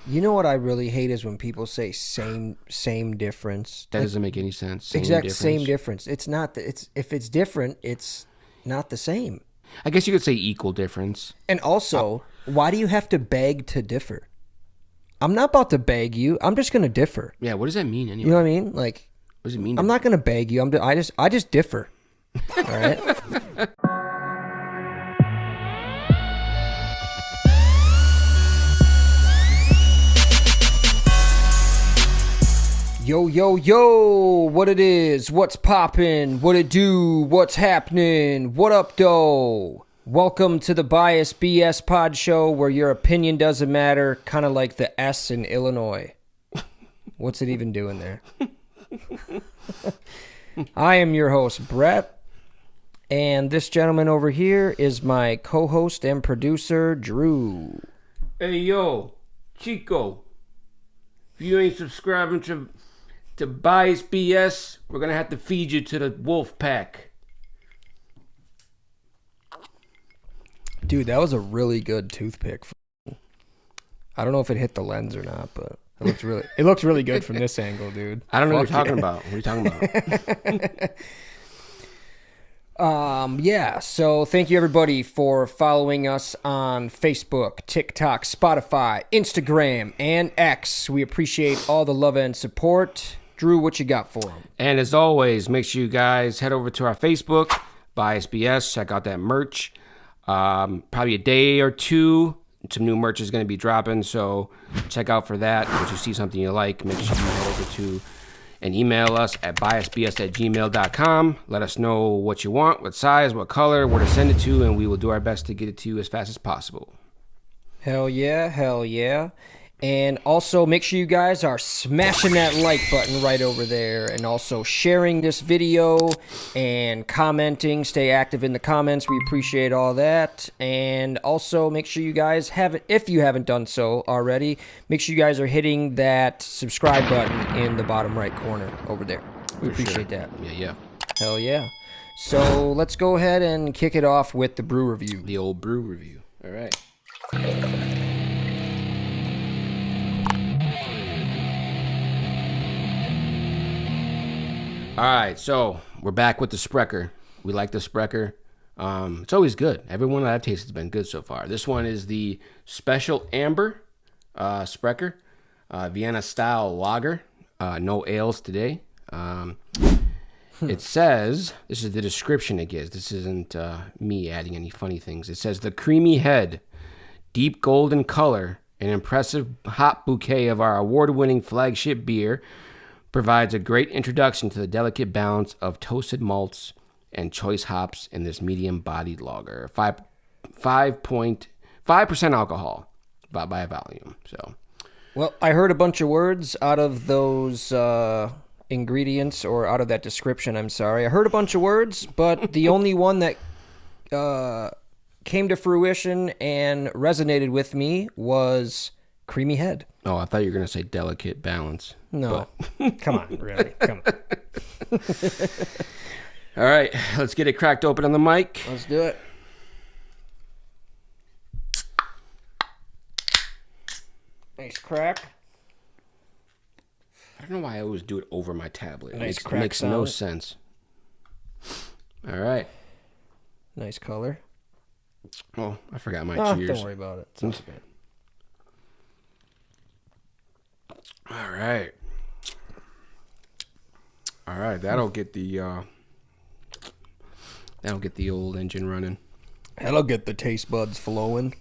You know what I really hate is when people say same difference. That doesn't make any sense. Same difference. It's not. If it's different, it's not the same. I guess you could say equal difference. And also, why do you have to beg to differ? I'm not about to beg you. I'm just going to differ. Yeah, what does that mean anyway? You know what I mean? Like, what does it mean? I'm not going to beg you. I just differ. All right. Yo, yo, yo, what it is, what's poppin', what it do, what's happening, what up, though? Welcome to the BiasedBS PodShow, where your opinion doesn't matter, kind of like the S in Illinois. What's it even doing there? I am your host, Bret, and this gentleman over here is my co-host and producer, Drew. Hey, yo, Chico, if you ain't subscribing to BiasedBS, we're gonna have to feed you to the wolf pack. Dude, that was a really good toothpick. I don't know if it hit the lens or not, but it looks really good from this angle, dude. I don't know what you're talking about. What are you talking about? Yeah, so thank you everybody for following us on Facebook, TikTok, Spotify, Instagram, and X. We appreciate all the love and support. Drew, what you got for them? And as always, make sure you guys head over to our Facebook, BiasedBS. Check out that merch. Probably a day or two, some new merch is going to be dropping, so check out for that. If you see something you like, make sure you head over to and email us at biasedbs@gmail.com. Let us know what you want, what size, what color, where to send it to, and we will do our best to get it to you as fast as possible. Hell yeah, hell yeah. And also make sure you guys are smashing that like button right over there, and also sharing this video and commenting. Stay active in the comments. We appreciate all that. And also make sure you guys if you haven't done so already, make sure you guys are hitting that subscribe button in the bottom right corner over there. We appreciate that. Yeah. Hell yeah. So let's go ahead and kick it off with the brew review. The old brew review. All right. All right, so we're back with the Sprecher. We like the Sprecher. It's always good. Every one that I've tasted has been good so far. This one is the Special Amber Sprecher, Vienna Style Lager. No ales today. It says, this is the description it gives. This isn't me adding any funny things. It says, the creamy head, deep golden color, an impressive hop bouquet of our award-winning flagship beer provides a great introduction to the delicate balance of toasted malts and choice hops in this medium-bodied lager. 5% alcohol by volume. So, well, I heard a bunch of words out of those ingredients, or out of that description. I'm sorry. I heard a bunch of words, but the only one that came to fruition and resonated with me was creamy head. Oh, I thought you were going to say delicate balance. No. Come on, really. Come on. All right, let's get it cracked open on the mic. Let's do it. Nice crack. I don't know why I always do it over my tablet. Nice It crack makes no sense. All right. Nice color. Oh, I forgot my cheers. Don't worry about it. It's okay. All right, that'll get the old engine running. That'll get the taste buds flowing.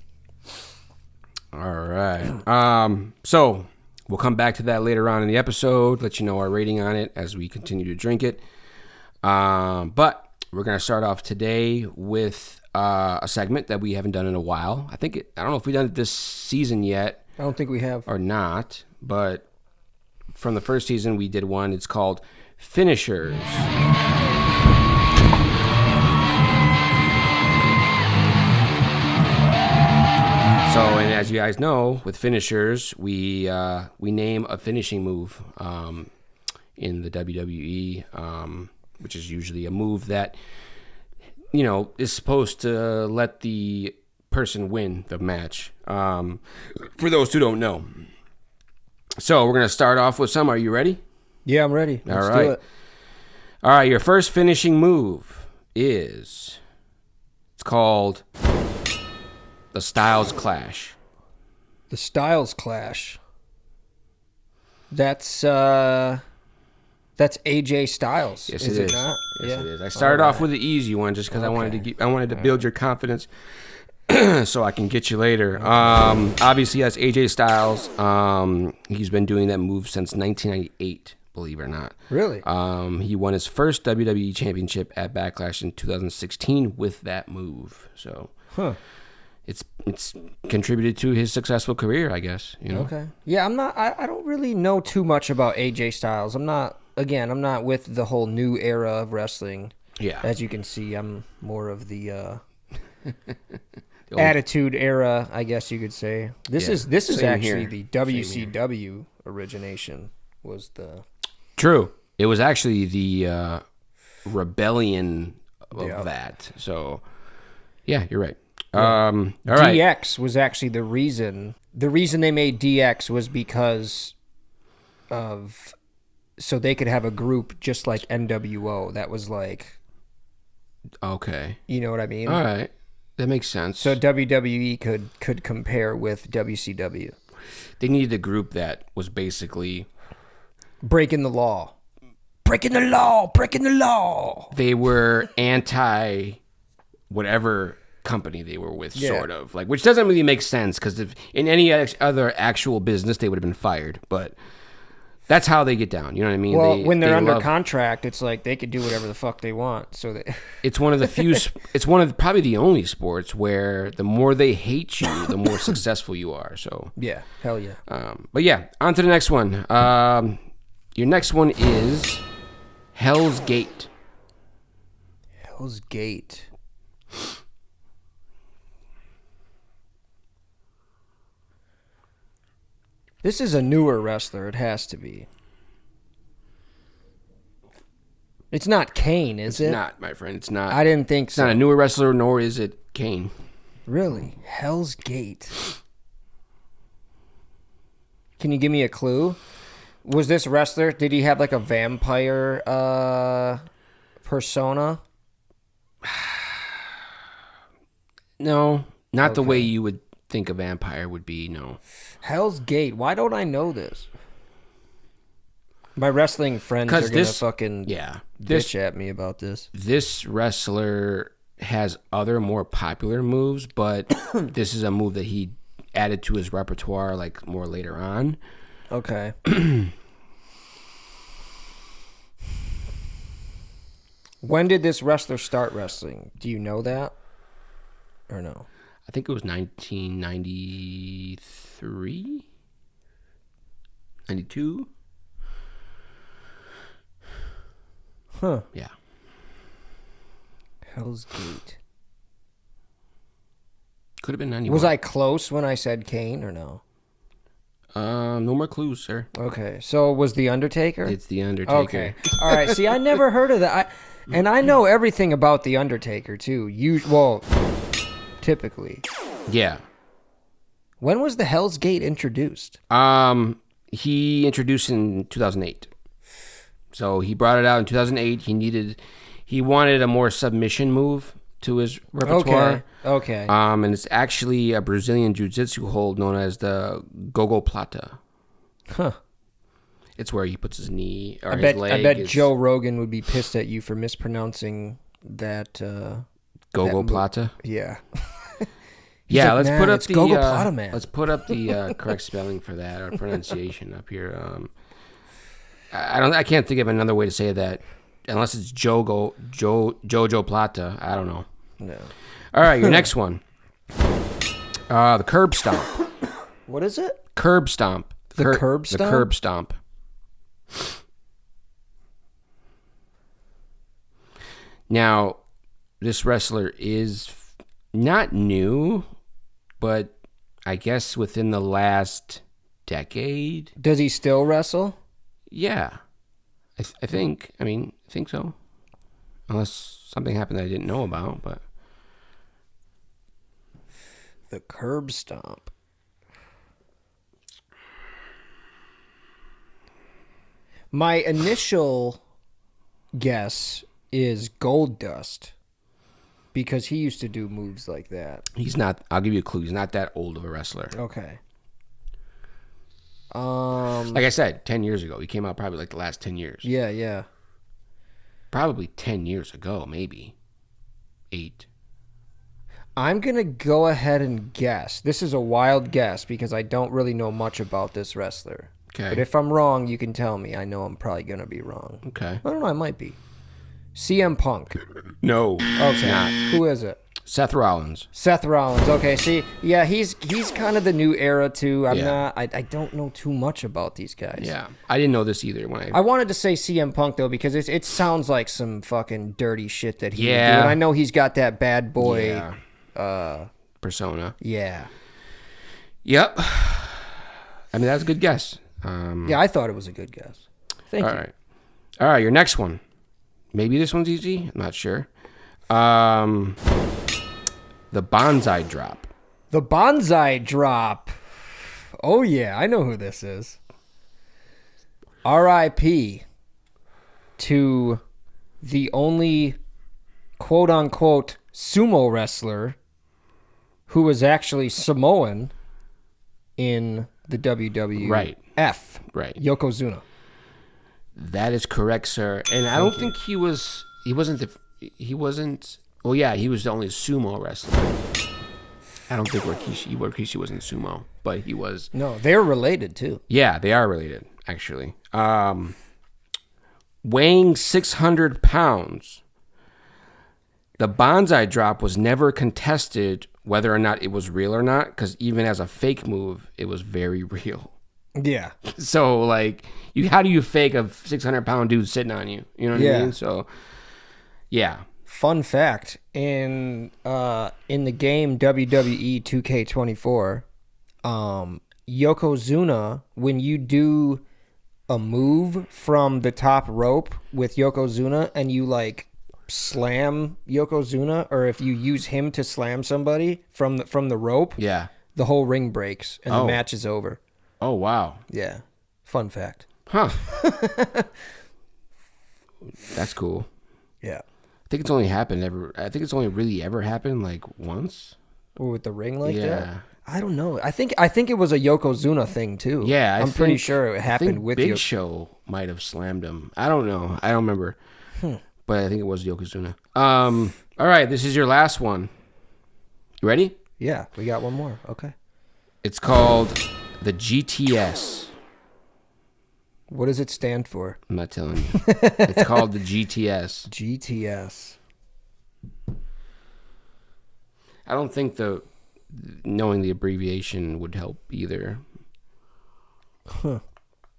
All right. So we'll come back to that later on in the episode, let you know our rating on it as we continue to drink it. But we're gonna start off today with a segment that we haven't done in a while. I don't know if we've done it this season yet. I don't think we have. Or not, but from the first season we did one. It's called Finishers. So, and as you guys know, with finishers, we name a finishing move in the WWE, which is usually a move that, you know, is supposed to let the person win the match. For those who don't know. So we're gonna start off with some. Are you ready? Yeah, I'm ready. Let's All right. do it. All right. Your first finishing move is it's called the Styles Clash. The Styles Clash. That's AJ Styles. Yes, is it is. Not? Yes, it is. I started off with the easy one just because I wanted to build your confidence, so I can get you later. Obviously, that's AJ Styles. He's been doing that move since 1998. Believe it or not. Really? He won his first WWE Championship at Backlash in 2016 with that move. So, it's contributed to his successful career, I guess. You know. Okay. Yeah, I don't really know too much about AJ Styles. I'm not with the whole new era of wrestling. Yeah. As you can see, I'm more of the Attitude Era, I guess you could say. This is actually the WCW origination. Was the true? It was actually the rebellion of that. So, yeah, you're right. All right. DX was actually the reason. The reason they made DX was because of so they could have a group just like NWO. That was like, okay, you know what I mean? All right, that makes sense. So WWE could compare with WCW. They needed a group that was basically breaking the law. Breaking the law. Breaking the law. They were anti whatever company they were with, sort of, like, which doesn't really make sense because if in any other actual business they would have been fired, but that's how they get down. You know what I mean? Well, when they're under contract, it's like they could do whatever the fuck they want. So it's one of the few. It's one of probably the only sports where the more they hate you, the more successful you are. So yeah, hell yeah. But yeah, on to the next one. Your next one is Hell's Gate. Hell's Gate. This is a newer wrestler. It has to be. It's not Kane, is it? It's not, my friend. It's not. I didn't think so. It's not a newer wrestler, nor is it Kane. Really? Hell's Gate. Can you give me a clue? Was this wrestler, did he have like a vampire persona? No, not the way you would think a vampire would be, no. Hell's Gate. Why don't I know this? My wrestling friends are going to fucking bitch at me about this. This wrestler has other more popular moves, but this is a move that he added to his repertoire like more later on. Okay. When did this wrestler start wrestling? Do you know that? Or no? I think it was 1993? 92? Huh. Yeah. Hell's Gate. Could have been 91. Was I close when I said Kane or no? No more clues, sir. Okay. So was The Undertaker? It's The Undertaker. Okay. All right. See, I never heard of that. And I know everything about The Undertaker, too. Typically. Yeah. When was the Hell's Gate introduced? He introduced in 2008. So he brought it out in 2008. He wanted a more submission move to his repertoire. Okay. And it's actually a Brazilian jiu-jitsu hold known as the Gogo Plata. Huh. It's where he puts his knee or his his leg. I bet Joe Rogan would be pissed at you for mispronouncing that. Gogo Plata? Yeah. Yeah, like, let's put up the Gogo Plata, man. Let's put up the correct spelling for that or pronunciation up here. I can't think of another way to say that unless it's Jojo Plata. I don't know. No. All right, your next one. The curb stomp. What is it? Curb stomp. The curb stomp? The curb stomp. Now, this wrestler is not new, but I guess within the last decade. Does he still wrestle? Yeah. I think so. Unless something happened that I didn't know about, but. The curb stomp. My initial guess is Gold Dust because he used to do moves like that. He's not. I'll give you a clue. He's not that old of a wrestler. Okay. Like I said, 10 years ago. He came out probably like the last 10 years. Yeah. Probably 10 years ago, maybe 8. I'm going to go ahead and guess. This is a wild guess because I don't really know much about this wrestler. Okay. But if I'm wrong, you can tell me. I know I'm probably going to be wrong. Okay. I don't know. I might be. CM Punk. No. Okay. Not. Who is it? Seth Rollins. Seth Rollins. Okay. See, yeah, he's kind of the new era too. I don't know too much about these guys. Yeah. I didn't know this either when I wanted to say CM Punk though because it sounds like some fucking dirty shit that he would do. Yeah. And I know he's got that bad boy. Yeah. Persona. Yeah. Yep. I mean, that's a good guess. Yeah, I thought it was a good guess. Thank you. All right, your next one. Maybe this one's easy. I'm not sure. The Bonsai Drop. The Bonsai Drop. Oh, yeah. I know who this is. R.I.P. to the only quote-unquote sumo wrestler who was actually Samoan in the WWF. Right. Yokozuna. That is correct, sir. And I don't think he wasn't, well, yeah, he was the only sumo wrestler. I don't think Rikishi wasn't sumo, but he was. No, they're related too. Yeah, they are related, actually. Weighing 600 pounds, the Bonsai Drop was never contested whether or not it was real or not, because even as a fake move, it was very real. Yeah. So, like, how do you fake a 600-pound dude sitting on you? You know what I mean? So, yeah. Fun fact, in the game WWE 2K24, Yokozuna, when you do a move from the top rope with Yokozuna and you like slam Yokozuna, or if you use him to slam somebody from the rope, Yeah. the whole ring breaks and the match is over. Oh, wow. Yeah. Fun fact. Huh. That's cool. Yeah. I think it's only really ever happened like once. Or with the ring like that? Yeah. I don't know. I think it was a Yokozuna thing too. Yeah, I'm pretty sure it happened with Big Show might have slammed him. I don't know. I don't remember. But I think it was Yokozuna. All right, this is your last one. You ready? Yeah, we got one more. Okay. It's called the GTS. What does it stand for? I'm not telling you. It's called the GTS. GTS. I don't think knowing the abbreviation would help either.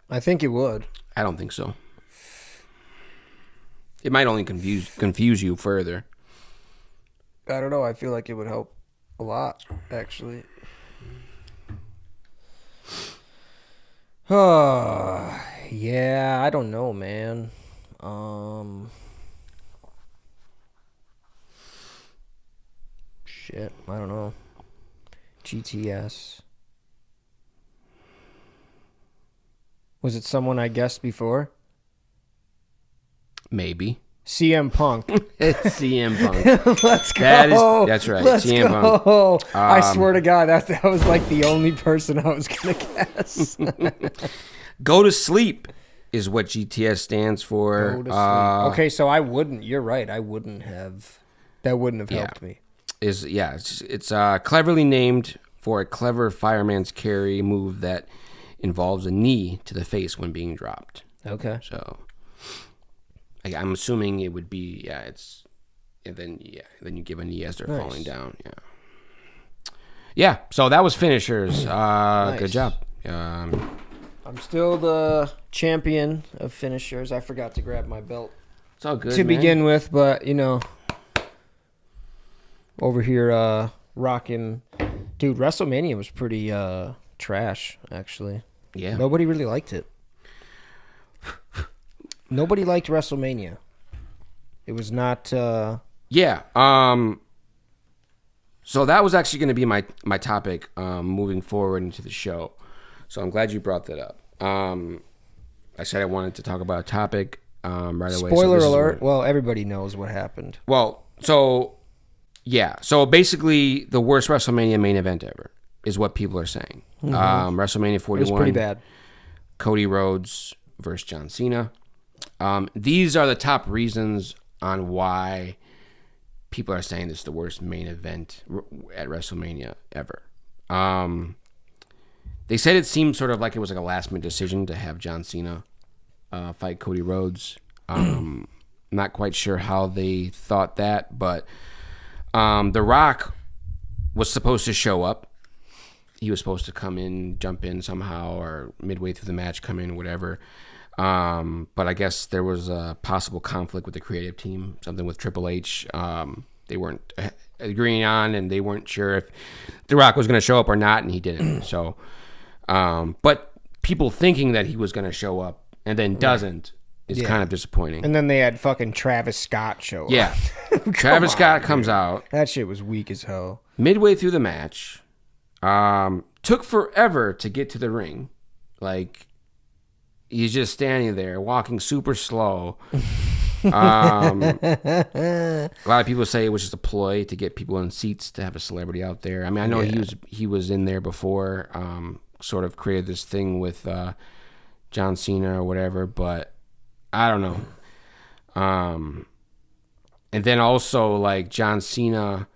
I think it would. I don't think so. It might only confuse you further. I don't know. I feel like it would help a lot, actually. Yeah, I don't know, man. Shit, I don't know. GTS. Was it someone I guessed before? Maybe. CM Punk. It's CM Punk. Let's go. That's right. Let's CM go. Punk. I swear to God, that was like the only person I was going to guess. Go to sleep is what GTS stands for. Go to sleep. Okay, so I wouldn't. You're right. I wouldn't have. That wouldn't have helped me. It's cleverly named for a clever fireman's carry move that involves a knee to the face when being dropped. Okay. So I'm assuming it would be then you give a knee as they're falling down. Yeah. So that was finishers. Nice. Good job. I'm still the champion of finishers. I forgot to grab my belt It's all good to begin with, but over here rocking. Dude, WrestleMania was pretty trash, actually. Yeah. Nobody really liked it. Nobody liked WrestleMania. It was not. Yeah. So that was actually going to be my topic moving forward into the show. So I'm glad you brought that up. I I said I wanted to talk about a topic right away. Spoiler alert. Well, everybody knows what happened. Well, so basically the worst WrestleMania main event ever is what people are saying. WrestleMania 41. It was pretty bad. Cody Rhodes versus John Cena. These are the top reasons on why people are saying this is the worst main event at WrestleMania ever. They said it seemed sort of like it was like a last-minute decision to have John Cena fight Cody Rhodes. Not quite sure how they thought that, but The Rock was supposed to show up. He was supposed to come in, jump in somehow, or midway through the match, come in, whatever. But I guess there was a possible conflict with the creative team, something with Triple H. They weren't agreeing on, and they weren't sure if The Rock was going to show up or not, and he didn't. So, but people thinking that he was going to show up and then doesn't is kind of disappointing. And then they had fucking Travis Scott show up. Yeah. Travis Scott comes out. That shit was weak as hell. Midway through the match. Took forever to get to the ring. Like, he's just standing there, walking super slow. A lot of people say it was just a ploy to get people in seats to have a celebrity out there. I mean, I know he was in there before, sort of created this thing with John Cena or whatever, but I don't know. And then also, like, John Cena,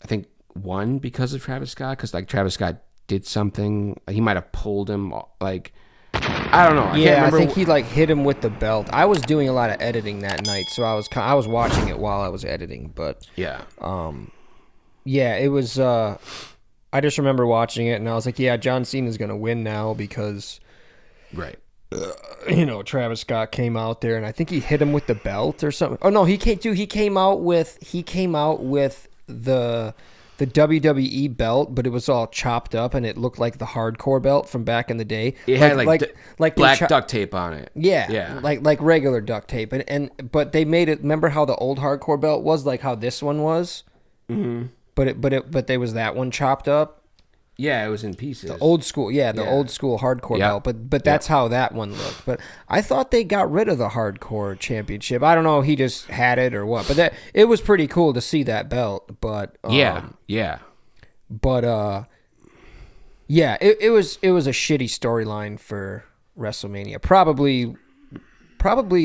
I think, won because of Travis Scott, because like Travis Scott did something. He might have pulled him, like, I don't know. I think he like hit him with the belt. I was doing a lot of editing that night, so I was watching it while I was editing. But it was. I just remember watching it, and I was like, yeah, John Cena's gonna win now because, right. Travis Scott came out there, and I think he hit him with the belt or something. Oh no, he came out with the WWE belt, but it was all chopped up, and it looked like the hardcore belt from back in the day. It had like black duct tape on it. Yeah. Like regular duct tape, but they made it. Remember how the old hardcore belt was, like how this one was? Mm-hmm. But there was that one chopped up. Yeah, it was in pieces. The old school, old school hardcore belt. But that's how that one looked. But I thought they got rid of the hardcore championship. I don't know, he just had it or what. But it was pretty cool to see that belt. But it was a shitty storyline for WrestleMania. Probably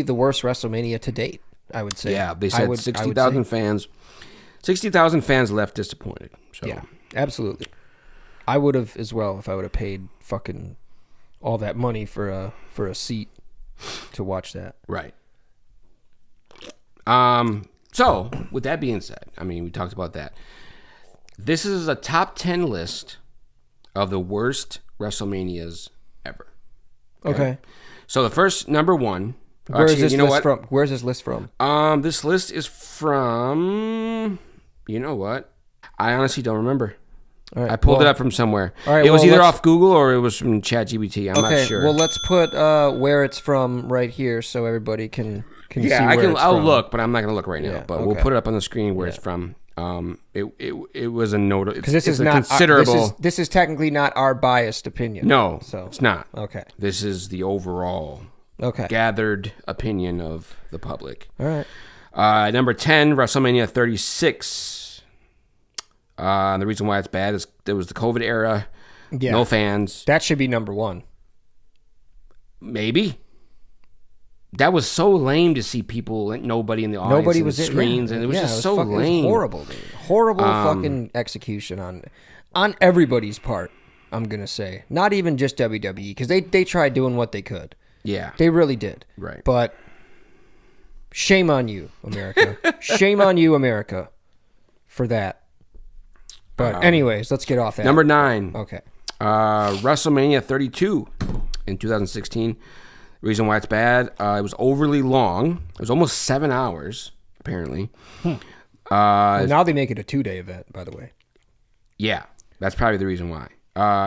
the worst WrestleMania to date, I would say. Yeah, they said 60,000 fans. 60,000 fans left disappointed. So. Yeah, absolutely. I would have as well if I would have paid fucking all that money for a seat to watch that. Right. So, with that being said, I mean, we talked about that. This is a top 10 list of the worst WrestleManias ever. Okay. So the first number one. Where's this list from? Where's this list from? This list is from. You know what? I honestly don't remember. All right, I pulled it up from somewhere. All right, it was either off Google or it was from ChatGPT. I'm not sure. Well, let's put where it's from right here so everybody can see where it's from. I'll look, but I'm not going to look right now. But we'll put it up on the screen where it's from. It was a note because this is not considerable. This is technically not our biased opinion. No, it's not. Okay, this is the overall gathered opinion of the public. All right. Number 10, WrestleMania 36. The reason why it's bad is there was the COVID era. Yeah. No fans. That should be number 1. Maybe. That was so lame to see people, nobody in the audience, nobody was screens, and it was just so lame. It was horrible, dude. Horrible fucking execution on everybody's part, I'm going to say. Not even just WWE, because they tried doing what they could. Yeah. They really did. Right. But shame on you, America. Shame on you, America, for that. But anyways, let's get off that. Number 9. Okay. WrestleMania 32 in 2016. The reason why it's bad, it was overly long. It was almost 7 hours, apparently. Well, now they make it a 2-day event, by the way. Yeah, that's probably the reason why.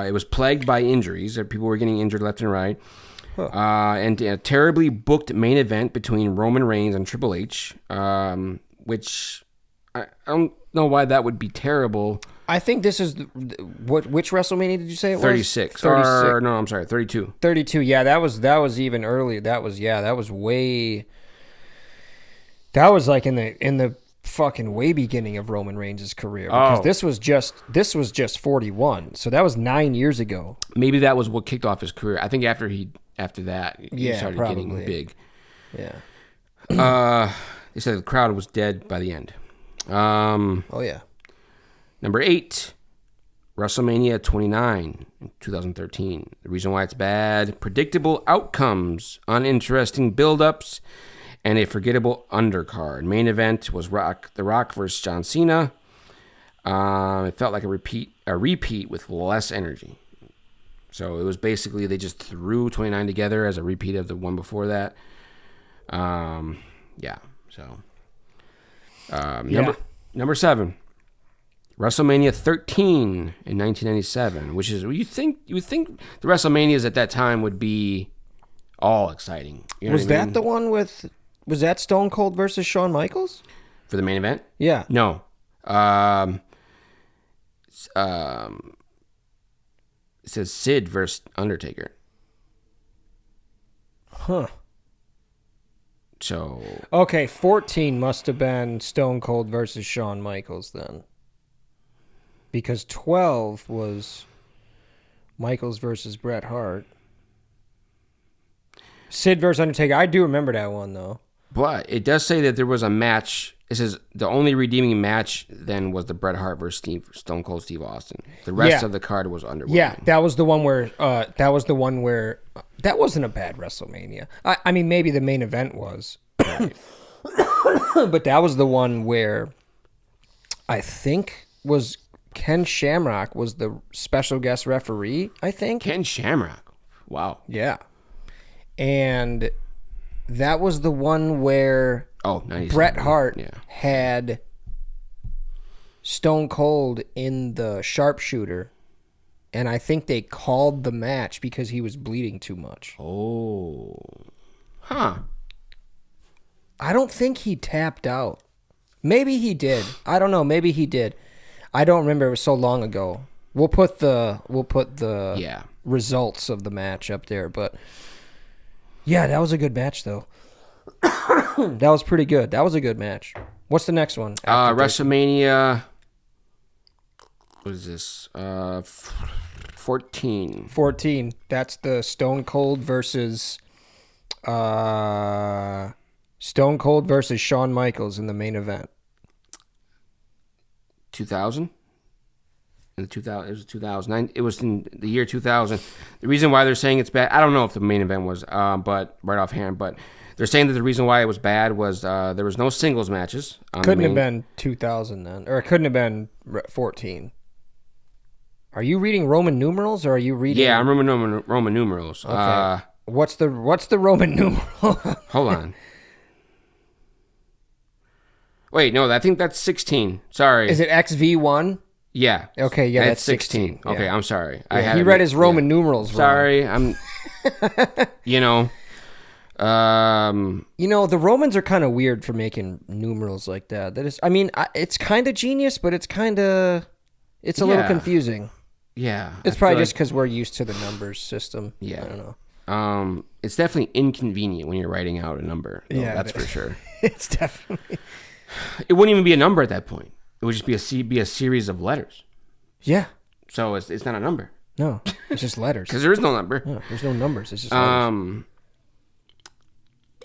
It was plagued by injuries. People were getting injured left and right. Huh. And a terribly booked main event between Roman Reigns and Triple H, which I don't know why that would be terrible. I think this is which WrestleMania did you say it was? 36. 36. Or, no, I'm sorry, 32. 32. Yeah, that was even earlier. That was way. That was like in the fucking way beginning of Roman Reigns' career, because this was just 41. So that was 9 years ago. Maybe that was what kicked off his career. I think after that he started probably getting big. Yeah. They said the crowd was dead by the end. Oh yeah. Number 8, WrestleMania 29 in 2013. The reason why it's bad: predictable outcomes, uninteresting build-ups, and a forgettable undercard. Main event was The Rock versus John Cena. It felt like a repeat with less energy. So it was basically they just threw 29 together as a repeat of the one before that. Yeah. So number 7, WrestleMania 13 in 1997, which is you would think the WrestleManias at that time would be all exciting. You know Was what I mean? that the one with? Was that Stone Cold versus Shawn Michaels? For the main event? Yeah. No. It says Sid versus Undertaker. Huh. So Okay, 14 must have been Stone Cold versus Shawn Michaels then. Because 12 was Michaels versus Bret Hart. Sid versus Undertaker. I do remember that one, though. but it does say that there was a match. It says the only redeeming match then was the Bret Hart versus Stone Cold Steve Austin. The rest of the card was underwhelming. Yeah, that was the one where that wasn't a bad WrestleMania. I mean, maybe the main event was. Right. But that was the one where I think was Ken Shamrock was the special guest referee, I think. Ken Shamrock. Wow. Yeah. And that was the one where Bret Hart had Stone Cold in the sharpshooter, and I think they called the match because he was bleeding too much. Oh. Huh. I don't think he tapped out. Maybe he did. I don't know. Maybe he did. I don't remember. It was so long ago. We'll put the results of the match up there, but yeah, that was a good match though. That was pretty good. That was a good match. What's the next one? WrestleMania. What is this? 14. 14. That's the Stone Cold versus Shawn Michaels in the main event. 2000. In 2000, it was 2009. It was in the year 2000. The reason why they're saying it's bad, I don't know if the main event was, but right offhand, but they're saying that the reason why it was bad was there was no singles matches. Couldn't have been 2000 then, or it couldn't have been 14. Are you reading Roman numerals, or are you reading? Yeah, I'm reading Roman numerals. Okay. What's the Roman numeral? Hold on. Wait, no, I think that's 16. Sorry. Is it XV1? Yeah. Okay, yeah, that's 16. 16. Okay, Yeah. I'm sorry. Yeah, he read his Roman numerals wrong. Sorry, I'm. You know. The Romans are kind of weird for making numerals like that. That is, I mean, it's kind of genius, but it's a little confusing. Yeah. It's probably just because we're used to the numbers system. Yeah. I don't know. It's definitely inconvenient when you're writing out a number. Though, Yeah, that's for sure. It's definitely. It wouldn't even be a number at that point. It would just be a series of letters. Yeah. So it's not a number. No, it's just letters. Because there is no number. No, there's no numbers. It's just letters.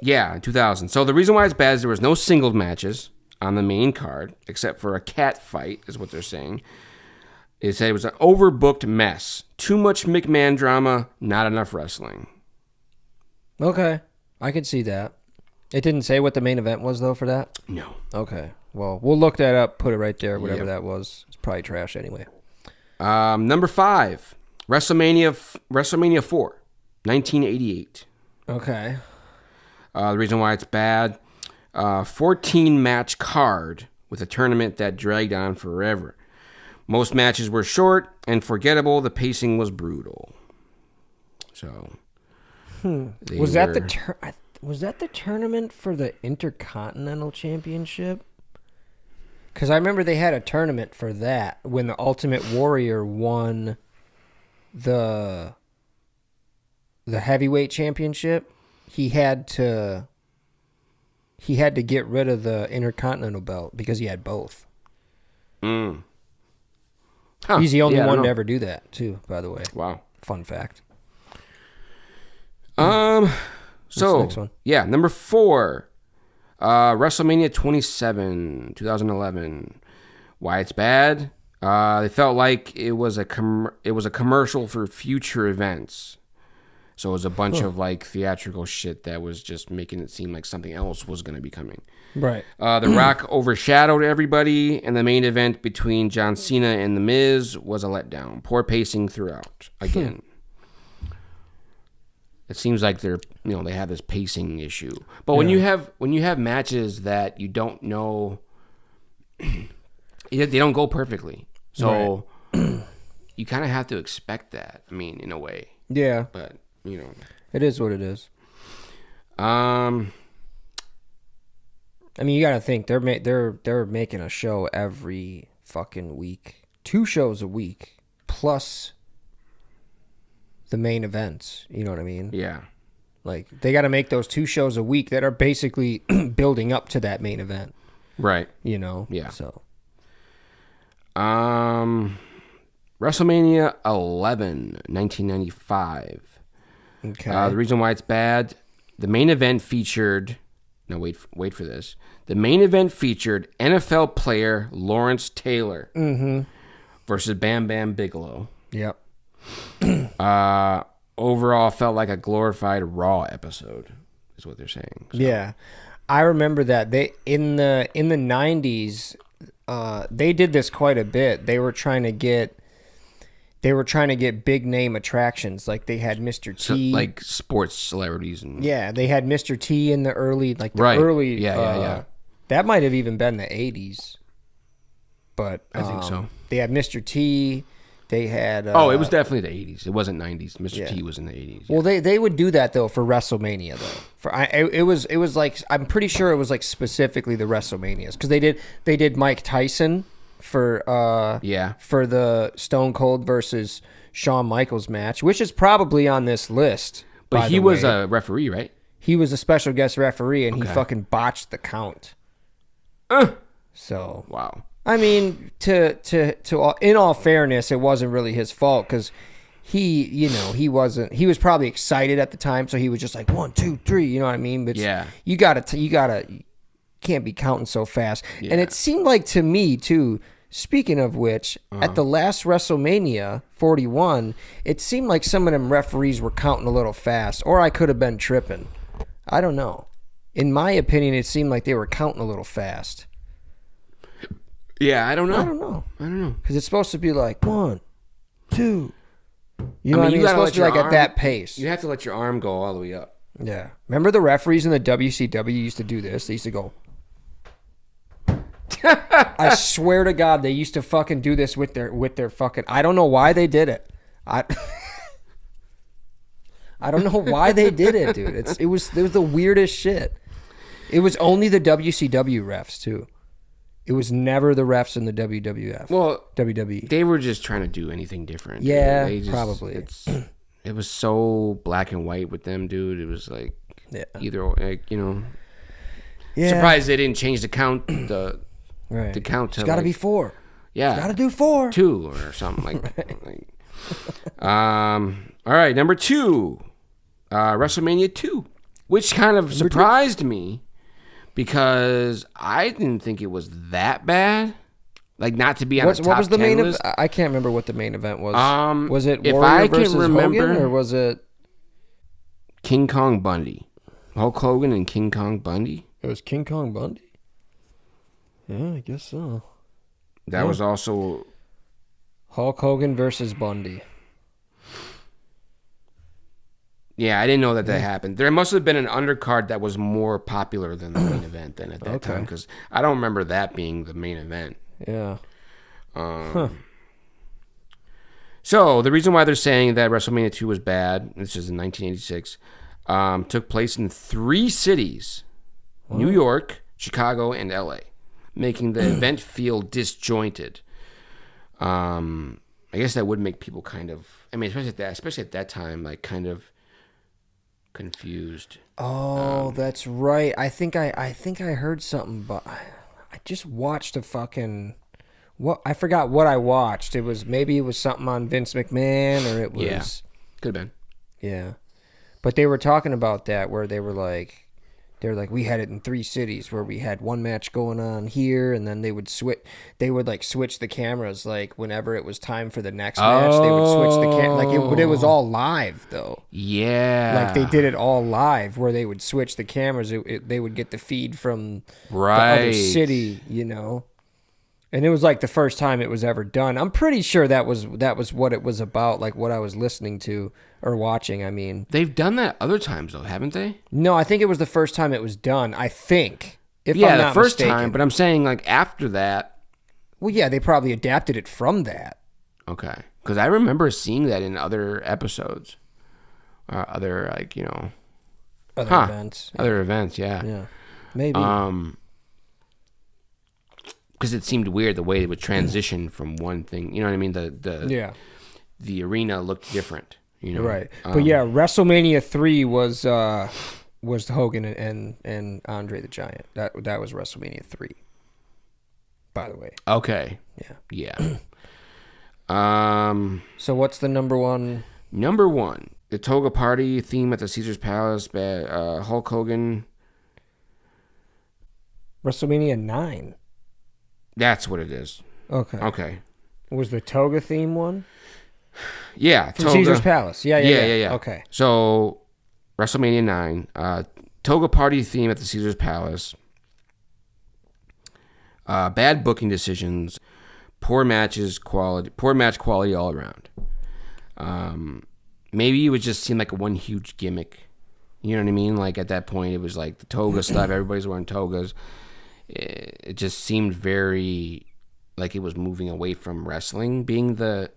Yeah, 2000. So the reason why it's bad is there was no singled matches on the main card, except for a cat fight, is what they're saying. They said it was an overbooked mess. Too much McMahon drama, not enough wrestling. Okay. I could see that. It didn't say what the main event was, though, for that? No. Okay. Well, we'll look that up, put it right there, whatever that was. It's probably trash anyway. Number 5, WrestleMania 4, 1988. Okay. The reason why it's bad, 14-match card with a tournament that dragged on forever. Most matches were short and forgettable. The pacing was brutal. So, Was that the tournament for the Intercontinental Championship? Because I remember they had a tournament for that when the Ultimate Warrior won the heavyweight championship. He had to get rid of the Intercontinental belt because he had both. Huh. He's the only Yeah, I don't one to know. ever do that, too, by the way. Wow. Fun fact. So, next one? yeah, number 4, WrestleMania 27, 2011. Why it's bad? They felt like it was a commercial for future events. So it was a bunch of like theatrical shit that was just making it seem like something else was going to be coming. Right. The Rock overshadowed everybody, and the main event between John Cena and The Miz was a letdown. Poor pacing throughout. Again. It seems like they have this pacing issue. But when you have matches that you don't know, they don't go perfectly. So you kind of have to expect that. I mean, in a way. Yeah. But It is what it is. I mean, you got to think they're making a show every fucking week, 2 shows a week, plus the main events. You know what I mean? Yeah. Like they got to make those 2 shows a week that are basically building up to that main event. Right. Yeah. So. WrestleMania 11, 1995. Okay. The reason why it's bad, the main event featured. Now wait for this. The main event featured NFL player Lawrence Taylor versus Bam Bam Bigelow. Yep. Overall, felt like a glorified Raw episode, is what they're saying. So. Yeah, I remember that they in the 90s. They did this quite a bit. They were trying to get big name attractions. Like they had Mr. T, So, like sports celebrities and yeah, they had Mr. T in the early, early. Yeah. That might have even been the 80s. But I think so. They had Mr. T. They had. it was definitely the 80s. It wasn't 90s. Mr. T was in the 80s. Yeah. Well, they would do that though for WrestleMania though. It was like I'm pretty sure it was like specifically the WrestleManias because they did Mike Tyson for the Stone Cold versus Shawn Michaels match, which is probably on this list. But he was a referee, right? He was a special guest referee, and he fucking botched the count. So wow. I mean, in all fairness, it wasn't really his fault because he was probably excited at the time, so he was just like 1, 2, 3, you know what I mean? But you can't be counting so fast. Yeah. And it seemed like to me too. Speaking of which, at the last WrestleMania 41, it seemed like some of them referees were counting a little fast, or I could have been tripping. I don't know. In my opinion, it seemed like they were counting a little fast. Yeah, I don't know. I don't know. Because it's supposed to be like 1, 2. You know what I mean? It's gotta supposed to be let like your at that pace. You have to let your arm go all the way up. Yeah. Remember the referees in the WCW used to do this? They used to go. I swear to God, they used to fucking do this with their fucking. I don't know why they did it. I don't know why they did it, dude. It was the weirdest shit. It was only the WCW refs too. It was never the refs in the WWF. Well, WWE. They were just trying to do anything different. Yeah, dude. probably. It was so black and white with them, dude. It was like either Yeah. Surprised they didn't change the count. Right. The count to It's got to be 4. Yeah. Got to do 4. 2 or something like that. All right, number 2, WrestleMania 2, which kind of surprised me because I didn't think it was that bad. Like not to be on the top 10 What was the main list. event? I can't remember what the main event was. Was it if Warrior I can versus remember, Hogan, or was it King Kong Bundy? Hulk Hogan and King Kong Bundy? It was King Kong Bundy? Yeah, I guess so. That was also Hulk Hogan versus Bundy. Yeah, I didn't know that happened. There must have been an undercard that was more popular than the main event then at that time because I don't remember that being the main event. Yeah. So the reason why they're saying that WrestleMania 2 was bad, this is in 1986, took place in 3 cities, New York, Chicago, and LA. making the event feel disjointed. I guess that would make people kind of, I mean, especially at that time, like kind of confused. Oh, that's right. I think I heard something, but I just watched a fucking I forgot what I watched. It was something on Vince McMahon, or it was Could have been. Yeah. But they were talking about that where they were like we had it in 3 cities where we had one match going on here, and then they would switch the cameras, like whenever it was time for the next match, they would switch the but it was all live though. Yeah. Like they did it all live where they would switch the cameras. They would get the feed from the other city, you know. And it was like the first time it was ever done. I'm pretty sure that was what it was about, like what I was listening to or watching. I mean, they've done that other times though, haven't they? No, I think it was the first time it was done. I think, if I'm the not first mistaken. time. But I'm saying like after that. Well, yeah, they probably adapted it from that. Okay, because I remember seeing that in other episodes, other like Other events. Other events, yeah. Yeah, maybe. Because it seemed weird the way it would transition from one thing. You know what I mean? The arena looked different. You know, right? But yeah, WrestleMania 3 was Hogan and Andre the Giant. That was WrestleMania 3. By the way. Okay. Yeah. So what's the number one? Number 1, the Toga Party theme at the Caesar's Palace. Hulk Hogan. WrestleMania 9. That's what it is. Okay. Was the Toga theme one? Yeah, From Caesar's Palace. Yeah. Okay. So, WrestleMania 9, Toga Party theme at the Caesar's Palace. Bad booking decisions, poor match quality all around. Maybe it would just seem like one huge gimmick. You know what I mean? Like at that point, it was like the toga stuff. Everybody's wearing togas. It just seemed very like it was moving away from wrestling being the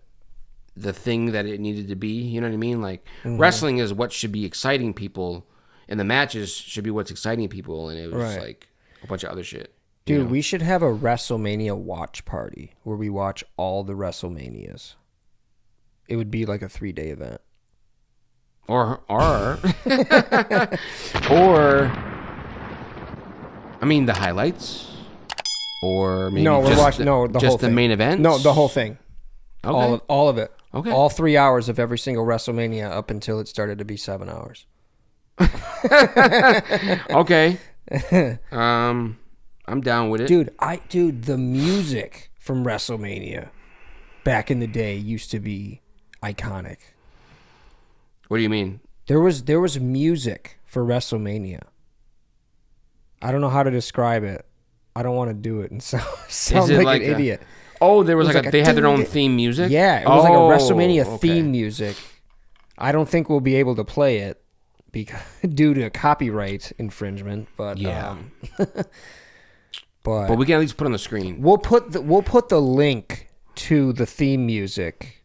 thing that it needed to be. You know what I mean? Like wrestling is what should be exciting people, and the matches should be what's exciting people, and it was like a bunch of other shit. Dude, we should have a WrestleMania watch party where we watch all the WrestleManias. It would be like a 3-day event. Or I mean, the highlights, or maybe we're watching the whole thing. Main event. No, the whole thing. Okay. All of it. Okay. All 3 hours of every single WrestleMania up until it started to be 7 hours. Okay. I'm down with it, dude. The music from WrestleMania back in the day used to be iconic. What do you mean? There was music for WrestleMania. I don't know how to describe it. I don't want to do it and sound like an idiot. Oh, there was they had their own theme music? Yeah, it was like a WrestleMania theme music. I don't think we'll be able to play it because due to copyright infringement, but yeah. But we can at least put it on the screen. We'll put the link to the theme music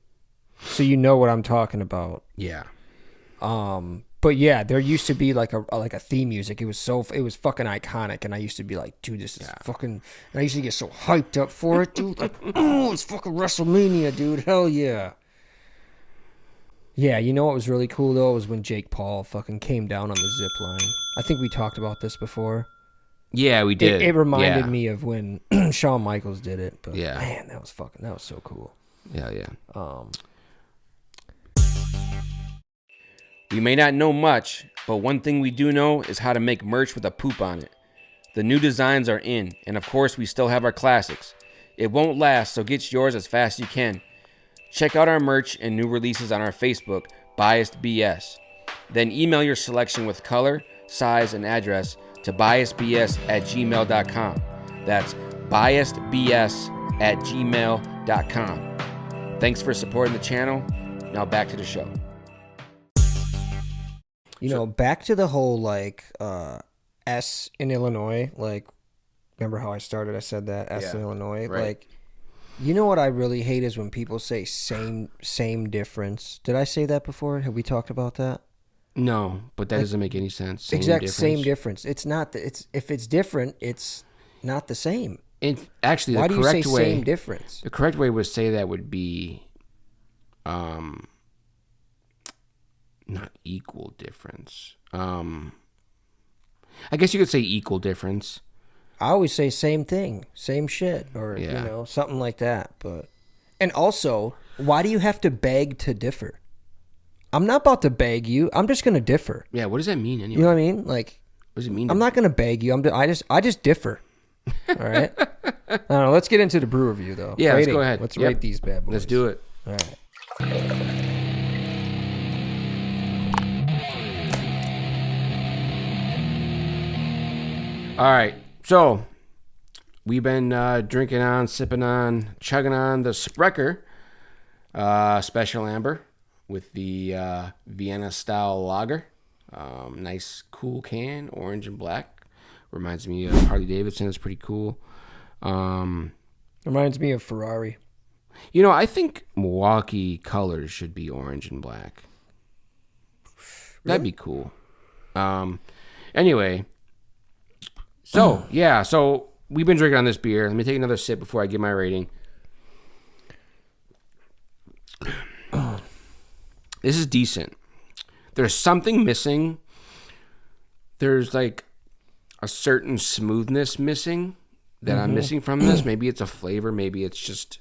so you know what I'm talking about. Yeah. But yeah, there used to be like a theme music. It was fucking iconic, and I used to be like, dude, this is fucking. And I used to get so hyped up for it, dude. Like, oh, it's fucking WrestleMania, dude. Hell yeah. Yeah, you know what was really cool though was when Jake Paul fucking came down on the zip line. I think we talked about this before. Yeah, we did. It reminded me of when Shawn Michaels did it. But yeah, man, that was so cool. Yeah. We may not know much, but one thing we do know is how to make merch with a poop on it. The new designs are in, and of course we still have our classics. It won't last, so get yours as fast as you can. Check out our merch and new releases on our Facebook, BiasedBS. Then email your selection with color, size, and address to biasedbs@gmail.com. That's biasedbs@gmail.com. Thanks for supporting the channel. Now back to the show. You know, back to the whole, like, S in Illinois, like, remember how I started? I said that, S in Illinois. Right. Like, you know what I really hate is when people say same difference. Did I say that before? Have we talked about that? No, but that doesn't make any sense. Same difference. It's not, if it's different, it's not the same. Actually, Why the do you say correct way, same difference? the correct way would say that would be, not equal difference. I guess you could say equal difference. I always say same thing, same shit, or Yeah. something like that. But and also, why do you have to beg to differ? I'm not about to beg you. I'm just gonna differ. Yeah, what does that mean anyway? You know what I mean? Like, What does it mean? I'm not gonna beg you. I just differ. All right. I don't know. Let's get into the brew review though. Yeah, Rating. let's go ahead. Let's Yep. rate these bad boys. Let's do it. All right. All right. So we've been drinking on, sipping on, chugging on the Sprecher Special Amber with the Vienna style lager. Nice, cool can, orange and black. Reminds me of Harley Davidson. It's pretty cool. Reminds me of Ferrari. You know, I think Milwaukee colors should be orange and black. That'd be cool. Anyway, so yeah, so we've been drinking on this beer. Let me take another sip before I give my rating. This is decent. There's something missing. There's like a certain smoothness missing that I'm missing from this. Maybe it's a flavor. Maybe it's just,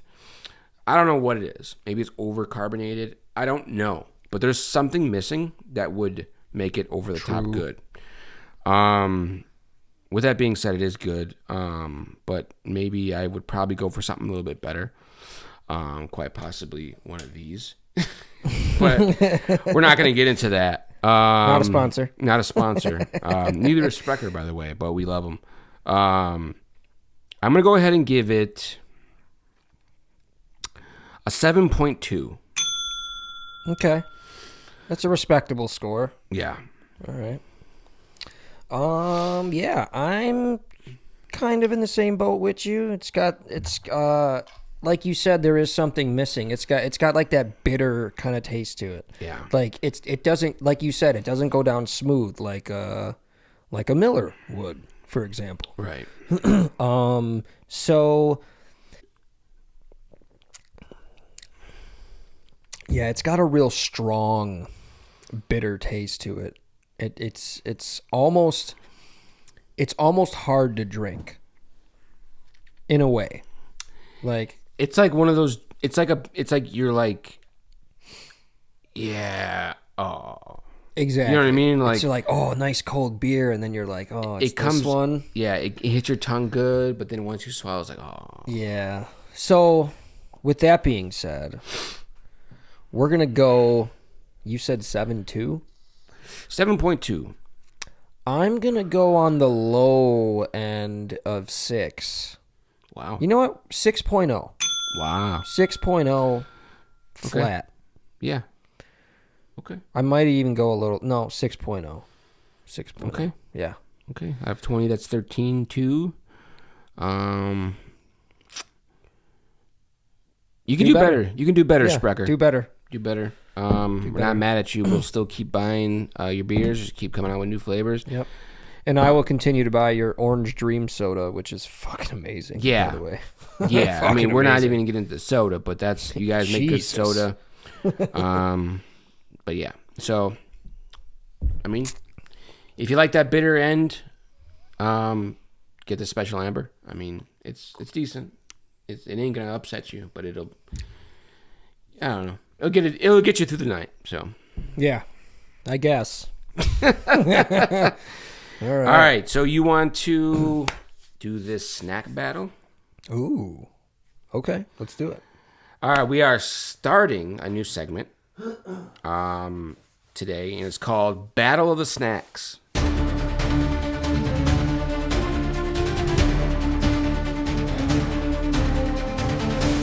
I don't know what it is. Maybe it's over carbonated. I don't know. But there's something missing that would make it over the top good. With that being said, it is good. But maybe I would probably go for something a little bit better. Quite possibly one of these. But we're not going to get into that. Not a sponsor. Not a sponsor. Neither is Sprecher, by the way, but we love them. I'm going to go ahead and give it a 7.2. Okay. That's a respectable score. Yeah. All right. Yeah, I'm kind of in the same boat with you. It's like you said, there is something missing. It's got like that bitter kind of taste to it. Yeah. Like it doesn't, like you said, it doesn't go down smooth like a Miller would, for example. Right. So yeah, it's got a real strong bitter taste to it. It's almost hard to drink in a way. Like It's like one of those, it's like you're like, yeah, oh. exactly. You know what I mean? Like, it's like, oh, nice cold beer, and then you're like, oh, it's it comes, this one. yeah, it hits your tongue good, but then once you swallow, it's like, oh. Yeah. So, with that being said, we're gonna go. You said 7.2. 7.2. I'm gonna go on the low end of 6. Wow. You know what? 6.0. Wow. 6.0 flat. Yeah. Okay. I might even go a little. No, 6.0. 6.0. Okay. Yeah. Okay. I have 20. That's 13.2. You can do better. You can do better, Yeah, Sprecher. do better. Do better. We're not mad at you. We'll still keep buying your beers. Just keep coming out with new flavors. Yep. And I will continue to buy your Orange Dream soda, which is fucking amazing. Yeah. By the way. Yeah. I mean, Fucking we're not amazing. even going to get into soda, but that's, you guys make good Jesus. soda. But yeah. So, I mean, if you like that bitter end, get the Special Amber. I mean, it's decent. It ain't going to upset you, but it'll, I don't know. It'll get you through the night. So, Yeah. I guess. All right. all right. So you want to do this snack battle? Ooh. Okay. Let's do it. All right. We are starting a new segment today, and it's called Battle of the Snacks.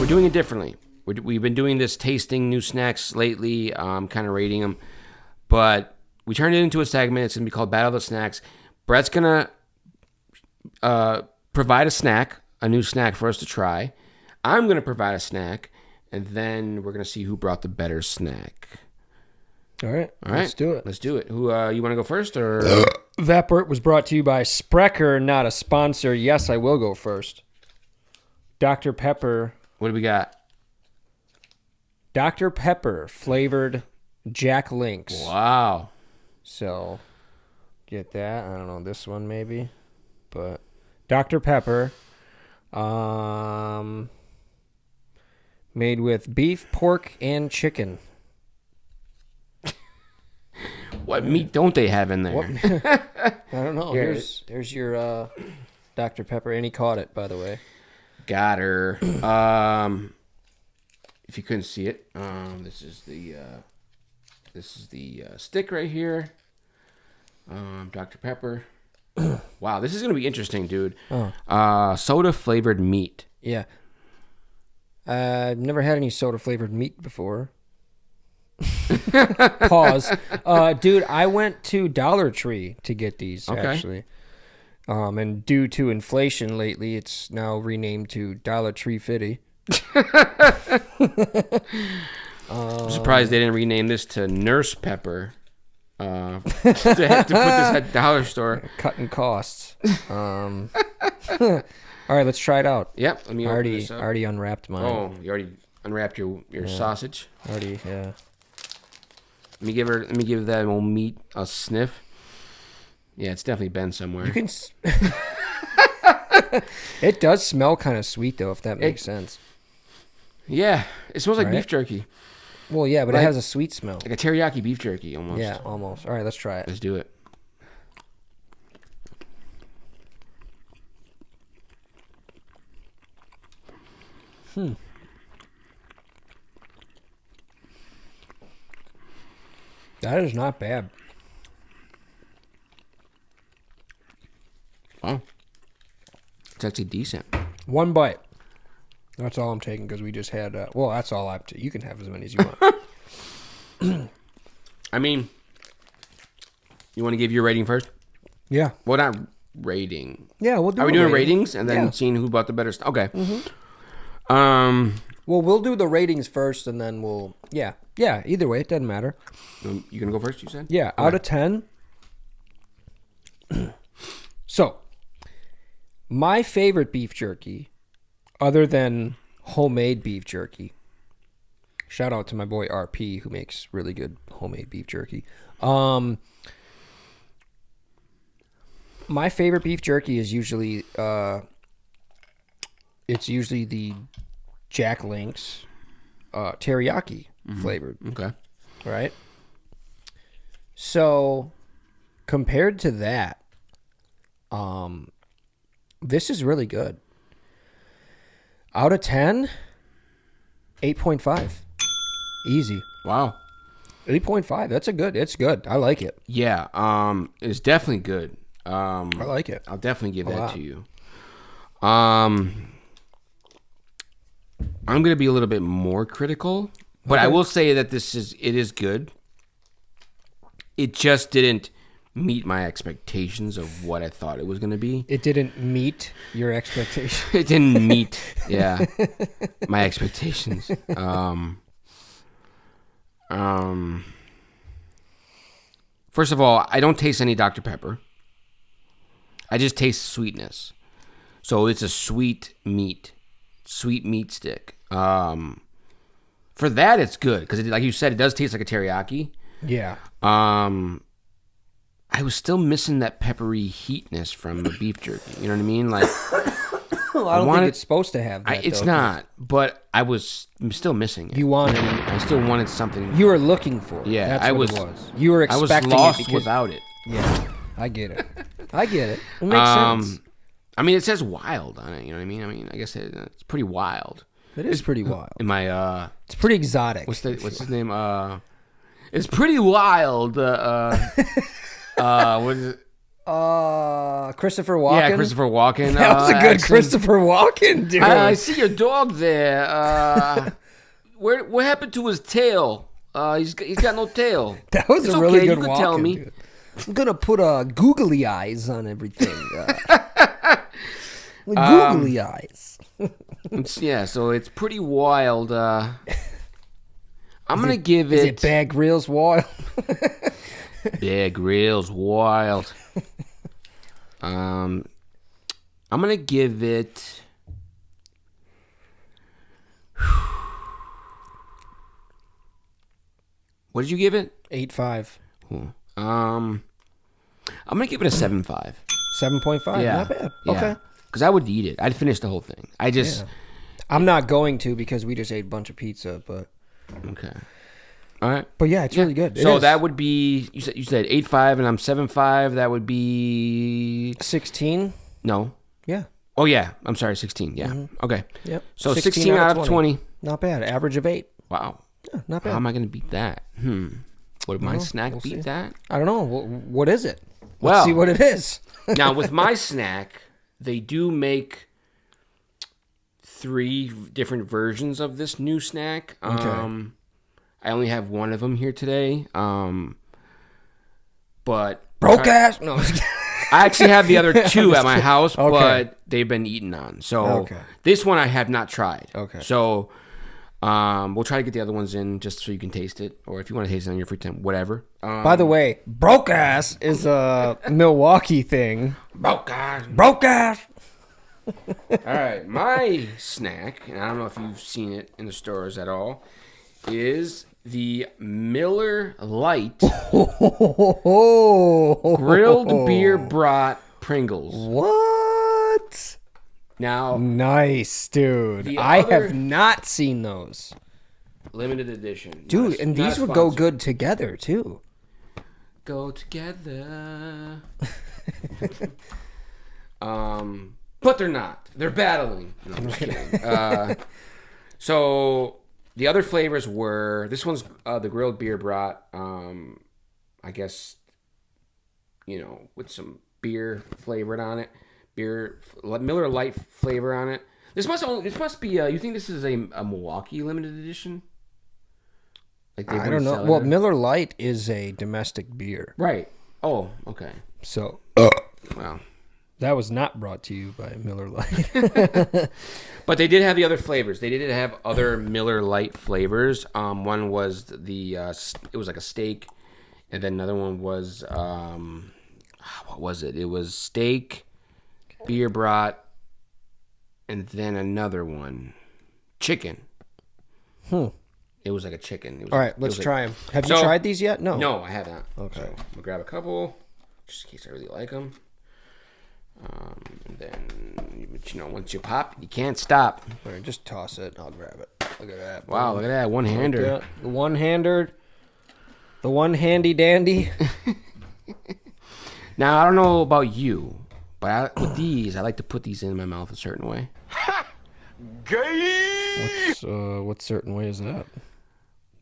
We're doing it differently. We've been doing this tasting new snacks lately, kind of rating them, but we turned it into a segment. It's going to be called Battle of the Snacks. Brett's going to provide a snack, a new snack for us to try. I'm going to provide a snack, and then we're going to see who brought the better snack. All right. All right. Let's do it. Let's do it. Who you want to go first, or? That Burt was brought to you by Sprecher, not a sponsor. Yes, I will go first. Dr. Pepper. What do we got? Dr. Pepper flavored Jack Links. Wow. So, get that. I don't know, this one maybe. But Dr. Pepper. Made with beef, pork, and chicken. What meat don't they have in there? I don't know. Here's your Dr. Pepper, and he caught it, by the way. Got her. If you couldn't see it, this is the stick right here. Dr. Pepper. Wow, this is gonna be interesting, dude. Soda flavored meat. Yeah. I've never had any soda flavored meat before. Pause. Dude, I went to Dollar Tree to get these, actually. And due to inflation lately, it's now renamed to Dollar Tree Fitty. I'm surprised they didn't rename this to Nurse Pepper. To put this at Dollar Store. Cutting costs. All right, let's try it out. Yep. Let me open this up. Already unwrapped mine. Oh, you already unwrapped your sausage. Already, yeah. Let me give that old meat a sniff. Yeah, it's definitely been somewhere. You can. It does smell kind of sweet though, if that makes sense. Yeah, it smells like beef jerky. Well, yeah, but it has a sweet smell. Like a teriyaki beef jerky almost. Yeah, almost. All right, let's try it. Let's do it. That is not bad. Wow. It's actually decent. One bite. That's all I'm taking because we just had. Well, that's all I'm taking. You can have as many as you want. I mean, you want to give your rating first? Yeah. Well, not rating. Yeah, we'll do. Are we doing ratings and then seeing who bought the better stuff? Okay. Well, we'll do the ratings first, and then we'll. Yeah. Either way, it doesn't matter. You gonna go first? You said. Yeah. Okay. Out of 10. So, my favorite beef jerky, other than homemade beef jerky. Shout out to my boy RP who makes really good homemade beef jerky. My favorite beef jerky is usually it's usually the Jack Links teriyaki flavored. Okay. Right? So compared to that, this is really good. Out of 10, 8.5. Easy. Wow. 8.5. That's it's good. I like it. Yeah. It's definitely good. I like it. I'll definitely give that to you. I'm gonna be a little bit more critical, but I will say that it is good. It just didn't meet my expectations of what I thought it was gonna be. It didn't meet your expectations. It didn't meet, my expectations. First of all, I don't taste any Dr. Pepper. I just taste sweetness. So it's a sweet meat stick. For that, it's good because, like you said, it does taste like a teriyaki. Yeah. I was still missing that peppery heatness from the beef jerky. You know what I mean? Like, Well, I don't think it's supposed to have that. It's not, but I'm still missing it. You wanted it. I still wanted something. You were looking for it. Yeah, That's I what was. it was. You were expecting I was lost it because, without it. Yeah, I get it. It makes sense. I mean, it says wild on it. You know what I mean? I guess it's pretty wild. It is pretty wild. In my it's pretty exotic. What's his name? It's pretty wild. What is it? Christopher Walken. Yeah, Christopher Walken. That was a good accent. Christopher Walken, dude. I see your dog there. What happened to his tail? He's got no tail. That was it's a really okay, good you Walken, can tell me. Dude. I'm gonna put googly eyes on everything. Googly eyes. So it's pretty wild. I'm gonna give it. Is it Bear Grylls wild? Bear Grylls wild. I'm gonna give it What did you give it? 8.5. I'm gonna give it a 7.5. 7.5. Yeah, Not bad. yeah. Okay. Because I would eat it. I'd finish the whole thing. I'm not going to because we just ate a bunch of pizza, but Okay. All right. But yeah, it's really good. So that would be you said 8.5 and I'm 7.5. That would be 16. No. Yeah. Oh yeah. I'm sorry. 16. Yeah. Okay. Yep. So 16 out of 20. Not bad. Average of 8. Wow. Yeah, not bad. How am I going to beat that? Would my snack beat that? I don't know. What is it? Well, Let's see what it is. Now with my snack, they do make 3 different versions of this new snack. Okay. I only have one of them here today. But Broke ass. No. I actually have the other 2 at my house, Okay. but they've been eaten on. So this one I have not tried. Okay. So we'll try to get the other ones in just so you can taste it, or if you want to taste it on your free time, whatever. By the way, broke ass is a Milwaukee thing. Broke ass. Broke ass. All right, my snack, and I don't know if you've seen it in the stores at all, is the Miller Lite grilled beer brat Pringles. What? Now, Nice, dude. I have not seen those. limited edition. Dude, and these would go good together, too. Go together. But they're not. They're battling. No, I'm just kidding. So the other flavors were, this one's the grilled beer brat. I guess, with some beer flavored on it. Miller Lite flavor on it. This must be. You think this is a Milwaukee limited edition? Like I don't know. Well, Miller Lite is a domestic beer. Right. Oh, okay. So, Wow. that was not brought to you by Miller Lite. But they did have the other flavors. They did have other Miller Lite flavors. One was it was like a steak, and then another one was what was it? It was steak, beer brat, and then another one, chicken. It was like a chicken. All right, let's try them. Have you tried these yet? No. No, I haven't. Okay. So we'll grab a couple, just in case I really like them. And then, once you pop, you can't stop. All right, just toss it. I'll grab it. Look at that. Wow, look at that. One-hander. The one-hander. The one handy dandy. Now, I don't know about you, but with these, I like to put these in my mouth a certain way. What certain way is that?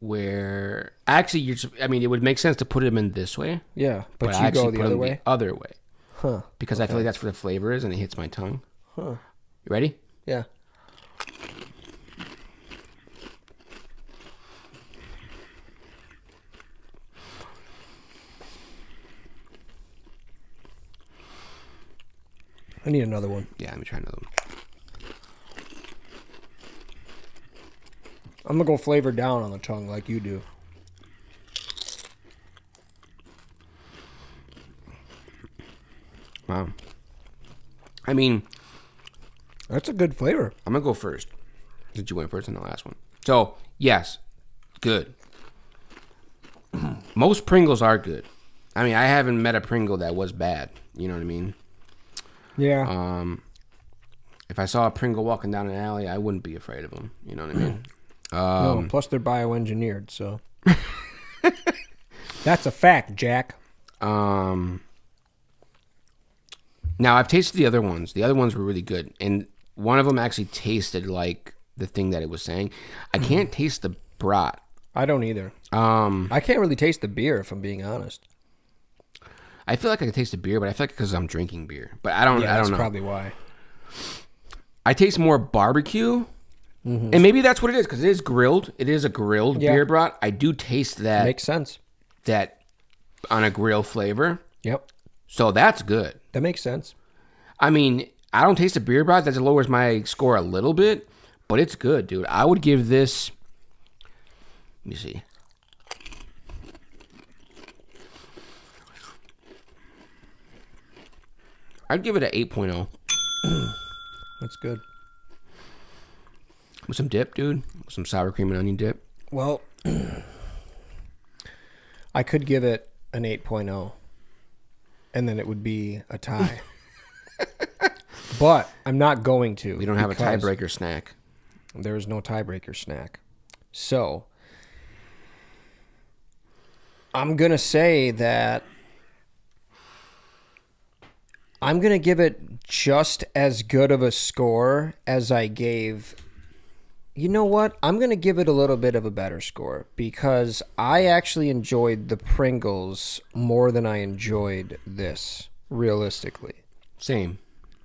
Where, actually, it would make sense to put them in this way. Yeah, but I you go actually the put other them way? the other way. Huh. Because I feel like that's where the flavor is, and it hits my tongue. Huh. You ready? Yeah. I need another one. Yeah, let me try another one. I'm going to go flavor down on the tongue like you do. Wow. That's a good flavor. I'm going to go first. Since you went first in the last one. So, yes, good. Most Pringles are good. I haven't met a Pringle that was bad. You know what I mean? Yeah. If I saw a Pringle walking down an alley, I wouldn't be afraid of him. You know what I mean? No, plus they're bioengineered, so. That's a fact, Jack. Now, I've tasted the other ones. The other ones were really good. And one of them actually tasted like the thing that it was saying. I can't taste the brat. I don't either. I can't really taste the beer, if I'm being honest. I feel like I can taste the beer, but I feel like because I'm drinking beer. But I don't know. That's probably why. I taste more barbecue. Mm-hmm. And maybe that's what it is, because it is grilled. It is a grilled beer brat. I do taste that. Makes sense. That on a grill flavor. Yep. So that's good. That makes sense. I don't taste the beer brat. That lowers my score a little bit, but it's good, dude. I would give this. Let me see. I'd give it an 8.0. That's good. With some dip, dude. With some sour cream and onion dip. Well, I could give it an 8.0, and then it would be a tie. But I'm not going to. We don't have a tiebreaker snack. There is no tiebreaker snack. So I'm going to say that I'm going to give it just as good of a score as I gave. You know what? I'm going to give it a little bit of a better score because I actually enjoyed the Pringles more than I enjoyed this, realistically. Same.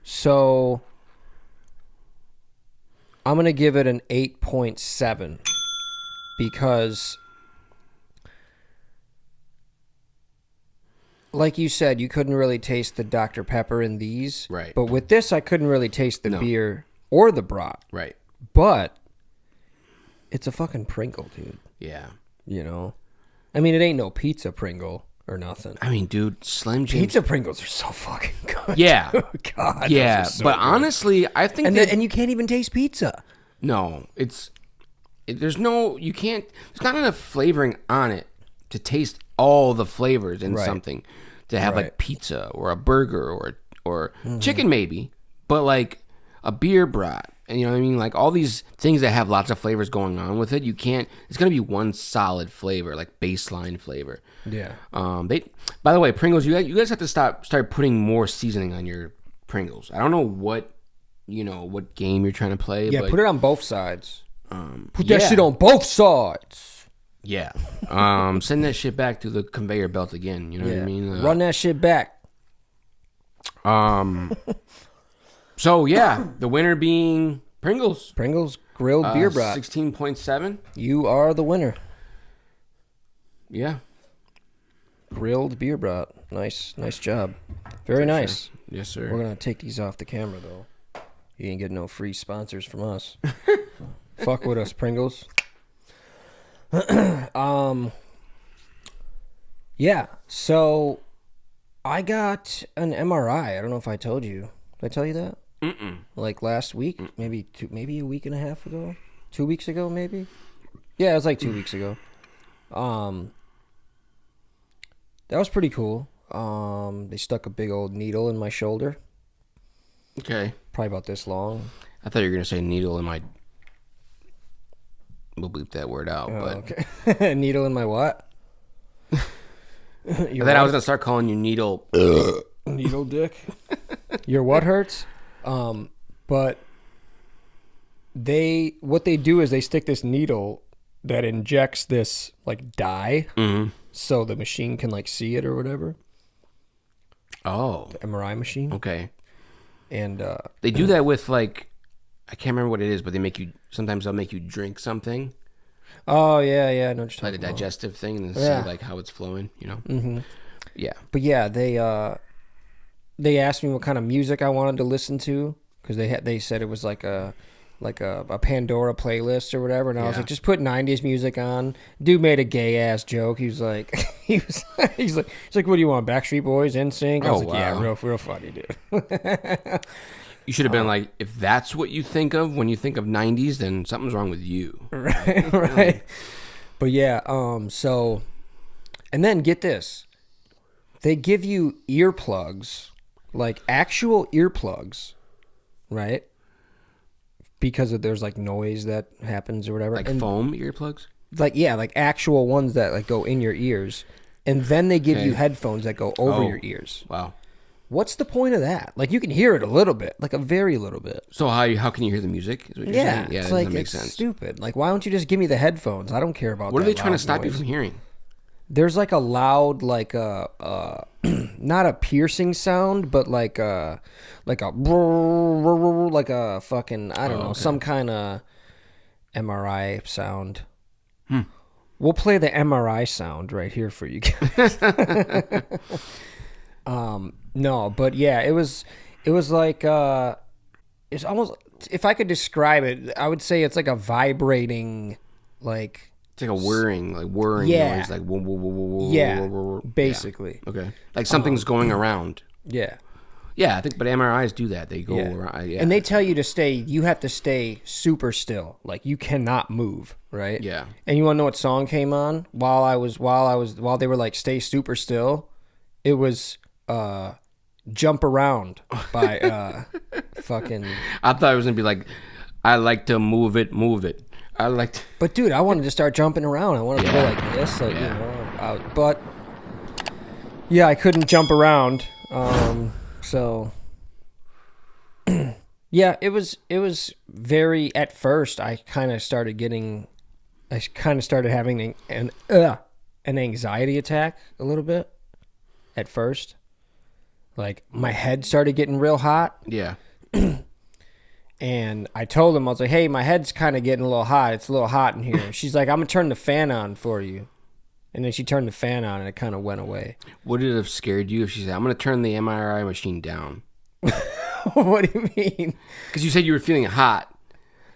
So I'm going to give it an 8.7 because, like you said, you couldn't really taste the Dr. Pepper in these. Right. But with this, I couldn't really taste the beer or the brat. Right. But it's a fucking Pringle, dude. Yeah. You know? I mean, it ain't no pizza Pringle or nothing. I mean, dude, Slim Jims. Pizza Pringles are so fucking good. Yeah. God. Yeah. Those are so But good. honestly, I think And you can't even taste pizza. no, there's no, you can't, there's not enough flavoring on it to taste all the flavors in Right. something. To have Right. like pizza or a burger or chicken maybe, but like a beer brat. And you know what I mean? Like all these things that have lots of flavors going on with it, you can't, it's going to be one solid flavor, like baseline flavor. Yeah. By the way, Pringles, you guys have to start putting more seasoning on your Pringles. I don't know what game you're trying to play. Yeah, but, put it on both sides. Put yeah. that shit on both sides. Yeah. Send that shit back to the conveyor belt again. You know what I mean? Run that shit back. So yeah, the winner being Pringles. Pringles grilled beer brat. 16.7. You are the winner. Yeah. Grilled beer brat. Nice job. Very nice. Yes, sir. We're gonna take these off the camera though. You ain't getting no free sponsors from us. Fuck with us, Pringles. Yeah. So I got an MRI. I don't know if I told you. Did I tell you that? Like last week, maybe a week and a half ago, 2 weeks ago, maybe. Yeah, it was like 2 weeks ago. That was pretty cool. They stuck a big old needle in my shoulder, Okay. probably about this long. I thought you were gonna say needle in my. We'll bleep that word out. But Okay, needle in my what? then I was gonna start calling you needle. Needle dick. Your what hurts? But what they do is they stick this needle that injects this like dye, so the machine can like see it or whatever. Oh. The MRI machine. Okay. And They do that with like, I can't remember what it is, but sometimes they'll make you drink something, oh yeah, I know what you're like a talking about. digestive thing, and then Yeah. see like how it's flowing. You know. Mm-hmm. Yeah. But yeah, they asked me what kind of music I wanted to listen to because they said it was like a Pandora playlist or whatever, and I was Yeah. like, just put 90s music on. Dude made a gay ass joke. He was like, he's like, what do you want? Backstreet Boys, NSYNC? I was Oh, like, yeah, wow. real funny, dude. You should have been like, if that's what you think of when you think of 90s, then something's wrong with you. right. But yeah, so, and then get this, they give you earplugs, like actual earplugs, right? Because there's like noise that happens or whatever. Like and foam earplugs? like actual ones that like go in your ears, and then they give you headphones that go over your ears. Wow. What's the point of that? Like you can hear it a little bit, like a very little bit. So how can you hear the music? Is what you're Yeah, saying? Yeah, it's that like doesn't make it's sense. stupid. Like why don't you just give me the headphones? I don't care about. What are that they trying to loud stop you noise. from hearing? There's like a loud, like a not a piercing sound, but like a like a fucking I don't know, some kind of MRI sound. We'll play the MRI sound right here for you guys. No, but yeah, it was like it's almost, if I could describe it, I would say it's like a vibrating, like It's like a whirring Yeah. noise, like whoa, whoa, whoa, whoa, whoa, yeah, whoa, whoa, whoa. basically. Yeah. Okay. Like something's going around. Yeah. Yeah, I think, but MRIs do that. They go Yeah. around. Yeah. And they tell you to stay. You have to stay super still. Like you cannot move, right? Yeah. And you want to know what song came on while they were like stay super still? It was Jump Around by fucking. I thought it was gonna be like, I like to move it, move it. I like to. But dude, I wanted to start jumping around. I wanted to go like this, like you know. But yeah, I couldn't jump around. So yeah, it was very. At first, I kind of started having an anxiety attack a little bit. At first, like my head started getting real hot. Yeah. And I told him, I was like, hey, my head's kind of getting a little hot. It's a little hot in here. She's like, I'm going to turn the fan on for you. And then she turned the fan on and it kind of went away. Would it have scared you if she said, I'm going to turn the MRI machine down? What do you mean? Because you said you were feeling hot.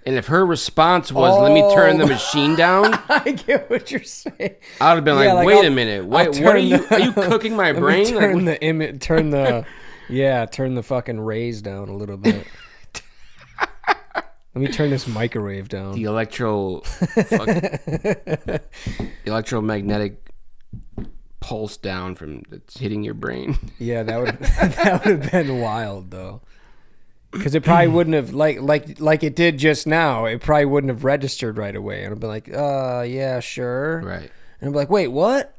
And if her response was, let me turn the machine down, I get what you're saying. I would have been Yeah, like, like, wait a minute. What are you cooking my brain? Turn Like, turn the fucking rays down a little bit. Let me turn this microwave down. the electromagnetic pulse down from that's hitting your brain. Yeah, that would have been wild though. Because it probably wouldn't have like it did just now. It probably wouldn't have registered right away, and I'd be like, yeah, sure, Right. And I'd be like, wait, what?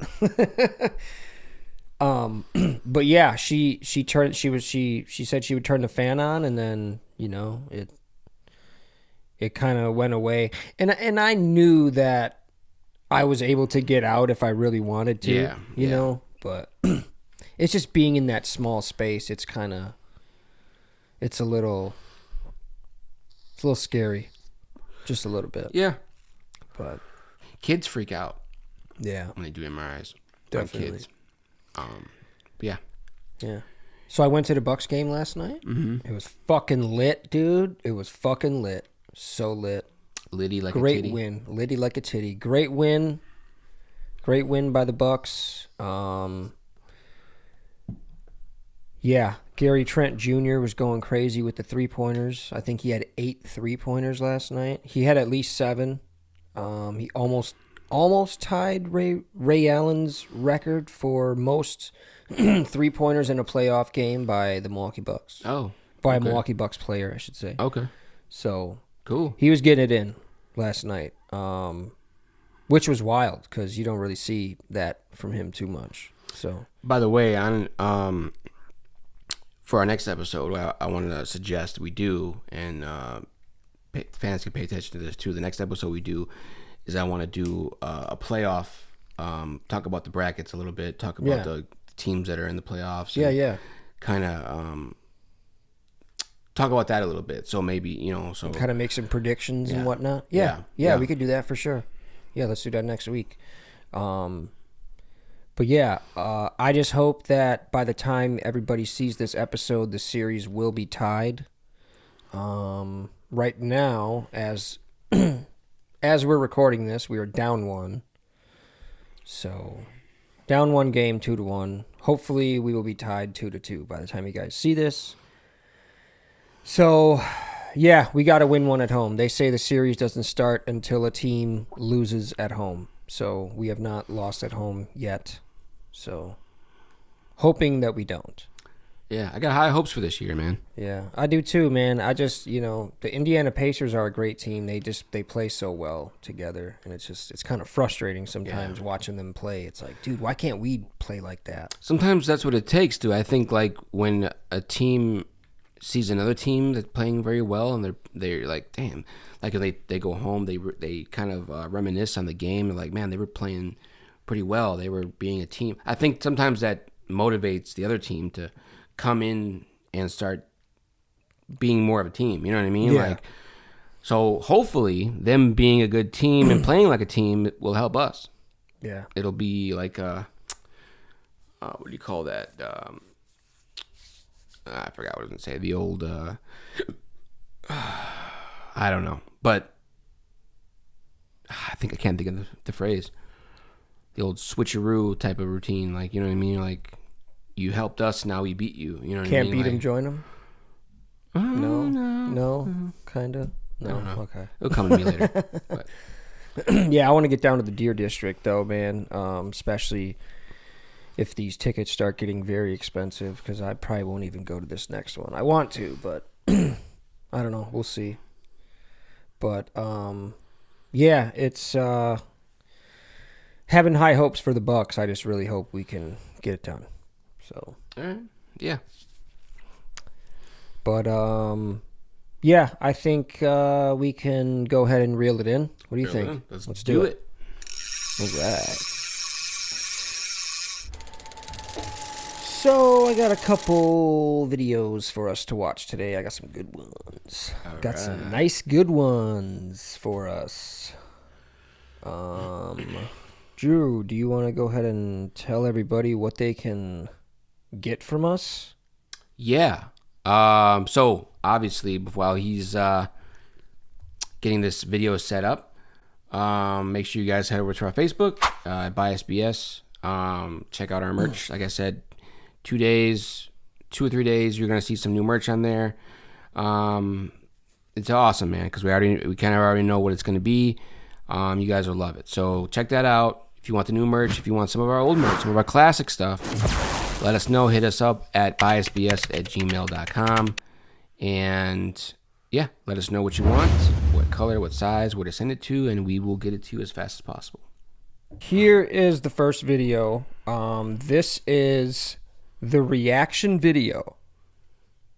But yeah, she said she would turn the fan on, and then you know it kind of went away, and I knew that I was able to get out if I really wanted to, Yeah, you know, but it's just being in that small space. It's a little scary, just a little bit. Yeah. But Kids freak out yeah, when they do MRIs. definitely. Kids. Yeah. Yeah. So I went to the Bucks game last night. Mm-hmm. It was fucking lit, dude. It was fucking lit. So lit. Liddy like a Great titty. win. Liddy like a titty. Great win. Great win by the Bucks. Yeah, Gary Trent Jr. was going crazy with the 3-pointers. I think he had 8 3-pointers last night. He had at least 7. He almost tied Ray Allen's record for most 3-pointers in a playoff game by the Milwaukee Bucks. Oh. By a okay. Milwaukee Bucks player, I should say. Okay. So Cool. he was getting it in last night, which was wild because you don't really see that from him too much. So By the way, for our next episode, I wanted to suggest we do, and fans can pay attention to this too. The next episode we do is I want to do a playoff, talk about the brackets a little bit, talk about the teams that are in the playoffs. yeah. Kind of talk about that a little bit. So maybe, so Kind of make some predictions and whatnot. Yeah. Yeah, we could do that for sure. Yeah, let's do that next week. But yeah, I just hope that by the time everybody sees this episode, the series will be tied. Right now, as we're recording this, we are down 1. So, down 1 game, 2-1. Hopefully, we will be tied 2-2 by the time you guys see this. So, yeah, we got to win one at home. They say the series doesn't start until a team loses at home. So, we have not lost at home yet. So, hoping that we don't. Yeah, I got high hopes for this year, man. Yeah, I do too, man. I just, the Indiana Pacers are a great team. They play so well together, and it's kind of frustrating sometimes watching them play. It's like, dude, why can't we play like that? Sometimes that's what it takes, dude. I think like when a team sees another team that's playing very well, and they're like, damn, like if they go home, they kind of reminisce on the game. They're like, man, they were playing pretty well. They were being a team. I think sometimes that motivates the other team to come in and start being more of a team. You know what I mean? Yeah. Like, so hopefully them being a good team and playing like a team will help us. Yeah. It'll be like what do you call that? I forgot what I was going to say. The old, I don't know, but I can't think of the phrase. The old switcheroo type of routine, like, you know what I mean? Like, you helped us, now we beat you. You know what I Can't mean? beat him, join him? No? Kind of? No? Okay. It'll come to me later. But. Yeah, I want to get down to the Deer District, though, man, especially if these tickets start getting very expensive, because I probably won't even go to this next one. I want to, but I don't know. We'll see. But, yeah, it's having high hopes for the Bucks. I just really hope we can get it done. So, yeah. But, yeah, I think we can go ahead and reel it in. What do you think? Let's do it. All right. So I got a couple videos for us to watch today. I got some good ones. Got some nice good ones for us. Drew, do you want to go ahead and tell everybody what they can get from us? Yeah. So obviously, while he's getting this video set up, make sure you guys head over to our Facebook, BiasedBS. Check out our merch. Like I said, 2 or 3 days, you're gonna see some new merch on there. It's awesome, man, because we kind of already know what it's gonna be. You guys will love it. So check that out. If you want the new merch, if you want some of our old merch, some of our classic stuff, let us know. Hit us up at BiasedBS@gmail.com. And yeah, let us know what you want, what color, what size, where to send it to, and we will get it to you as fast as possible. Here is the first video. This is the reaction video.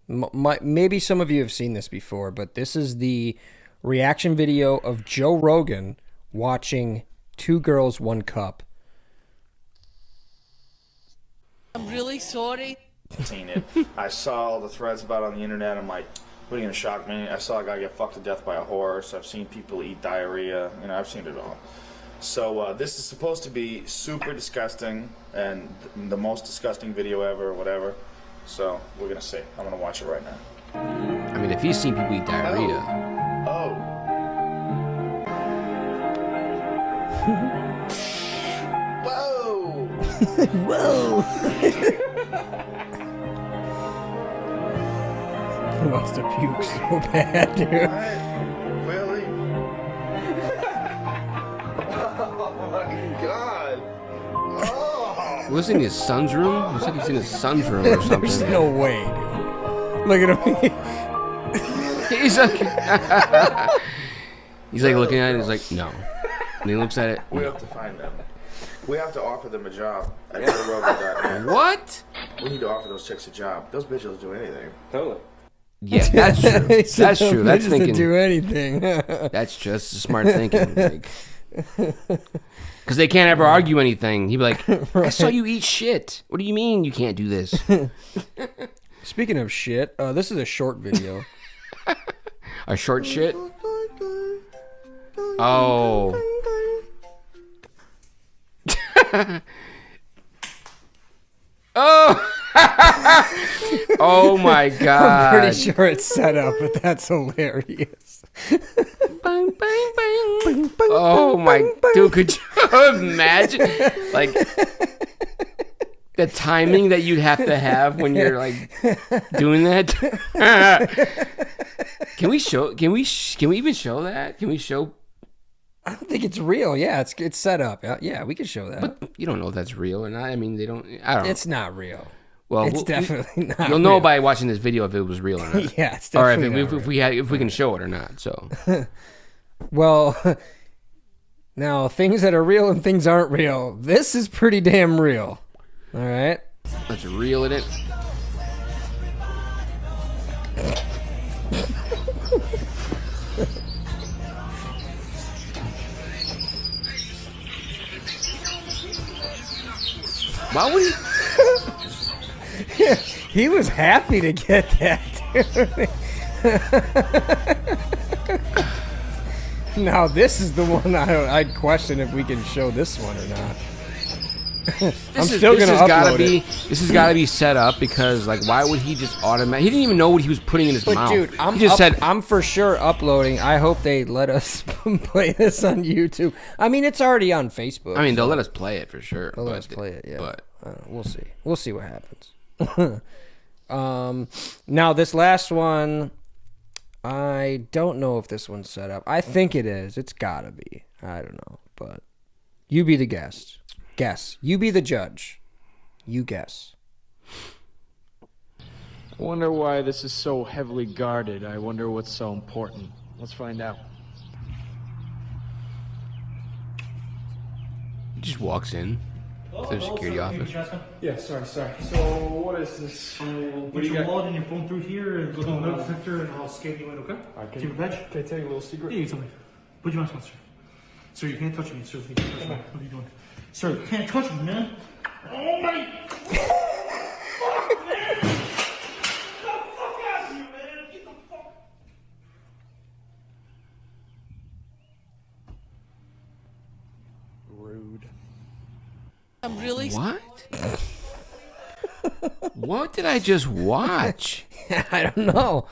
Maybe some of you have seen this before, but this is the reaction video of Joe Rogan watching Two Girls, One Cup. I'm really sorry. Seen it. I saw all the threads about it on the internet. I'm like, what are you gonna shock me? I saw a guy get fucked to death by a horse. I've seen people eat diarrhea. You know, I've seen it all. So this is supposed to be super disgusting and the most disgusting video ever, or whatever. So we're gonna see. I'm gonna watch it right now. I mean, if you've seen people eat diarrhea. Oh. Whoa! Whoa! He wants to puke so bad, dude. Really? Oh my god! Oh! Was in his son's room? Looks like he's in his son's room or something. There's no way, dude. Look at him. He's like, he's like looking at it. He's like, no. And he looks at it. We have to find them. We have to offer them a job at Rogan.net. What? We need to offer those chicks a job. Those bitches will do anything. Totally. Yeah, that's true. That's true. That's thinking. Do anything. That's just smart thinking. Because they can't ever argue anything. He'd be like, I saw you eat shit. What do you mean you can't do this? Speaking of shit, this is a short video. A short shit? Oh. Oh. Oh my god. I'm pretty sure it's set up, but that's hilarious. Bang, bang, bang. Oh my, dude, could you imagine like the timing that you'd have to have when you're like doing that? Can we even show that? Can we show? I don't think it's real. Yeah, it's set up. Yeah, we can show that. But you don't know if that's real or not. I mean, I don't know. It's not real. Well, it's definitely not. You'll know by watching this video if it was real or not. Yeah, it's definitely or if we can show it or not. So, well, now things that are real and things aren't real. This is pretty damn real. All right, let's reel it in. Why would he? He was happy to get that, dude. Now this is the one I'd question if we can show this one or not. This has gotta be set up because, like, why would he just automatically? He didn't even know what he was putting in his mouth. Dude, I'm for sure uploading. I hope they let us play this on YouTube. I mean, it's already on Facebook. I mean, they'll let us play it for sure. They'll let us play it, yeah. But We'll see. We'll see what happens. Now this last one, I don't know if this one's set up. I think it is. It's gotta be. I don't know, but you be the guest. Guess. You be the judge. You guess. I wonder why this is so heavily guarded. I wonder what's so important. Let's find out. He just walks in to the security office. Yeah, sorry. So, what is this? Put your wallet and your phone through here and go to the metal detector and I'll scan you in, okay? Okay. Keep a badge? Can I tell you a little secret? Yeah, you tell me. Put your mask on, sir. Sir, you can't touch me, sir. You can't touch me. What are you doing? Sir, you can't touch me, man. Oh my... Fuck, man! Get the fuck out of here, man! Get the fuck... Rude. I'm really What? What did I just watch? I don't know.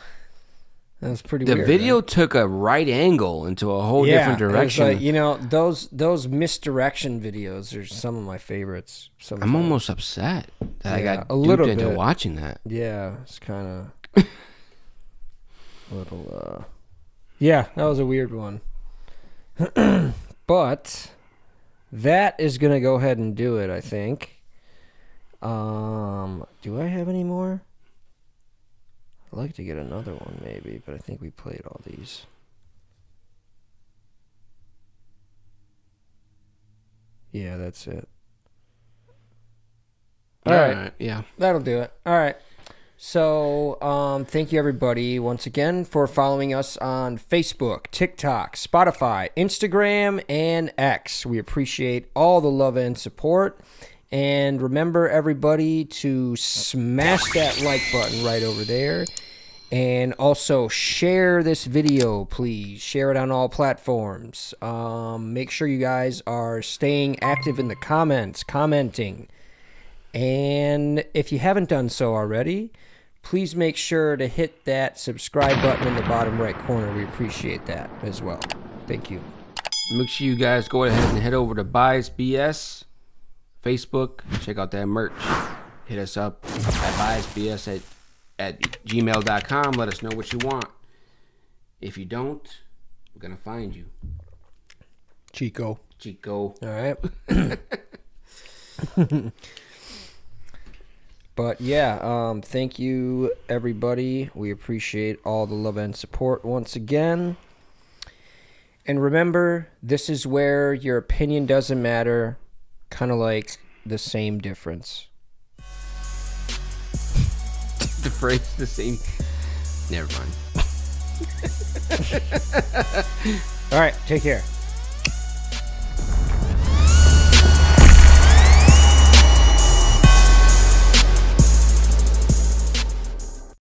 That's pretty The weird. video right? took a right angle into a whole different it's direction. like, you know, those misdirection videos are some of my favorites. I'm almost upset that I got a little duped into bit. watching that. Yeah, it's kind of little. Yeah, that was a weird one. But that is gonna go ahead and do it, I think. Do I have any more? I'd like to get another one maybe, but I think we played all these. Yeah, that's it. All right. Yeah. That'll do it. All right. So, thank you everybody once again for following us on Facebook, TikTok, Spotify, Instagram, and X. We appreciate all the love and support. And remember, everybody, to smash that like button right over there. And also share this video, please. Share it on all platforms. Make sure you guys are staying active in the comments, commenting. And if you haven't done so already, please make sure to hit that subscribe button in the bottom right corner. We appreciate that as well. Thank you. Make sure you guys go ahead and head over to BiasedBS Facebook. Check out that merch. Hit us up at BiasedBS at gmail.com. Let us know what you want. If you don't, we're going to find you. Chico. Chico. All right. But yeah, thank you everybody. We appreciate all the love and support once again. And remember, this is where your opinion doesn't matter. Kind of like the same difference. The phrase the same. Never mind. All right, take care.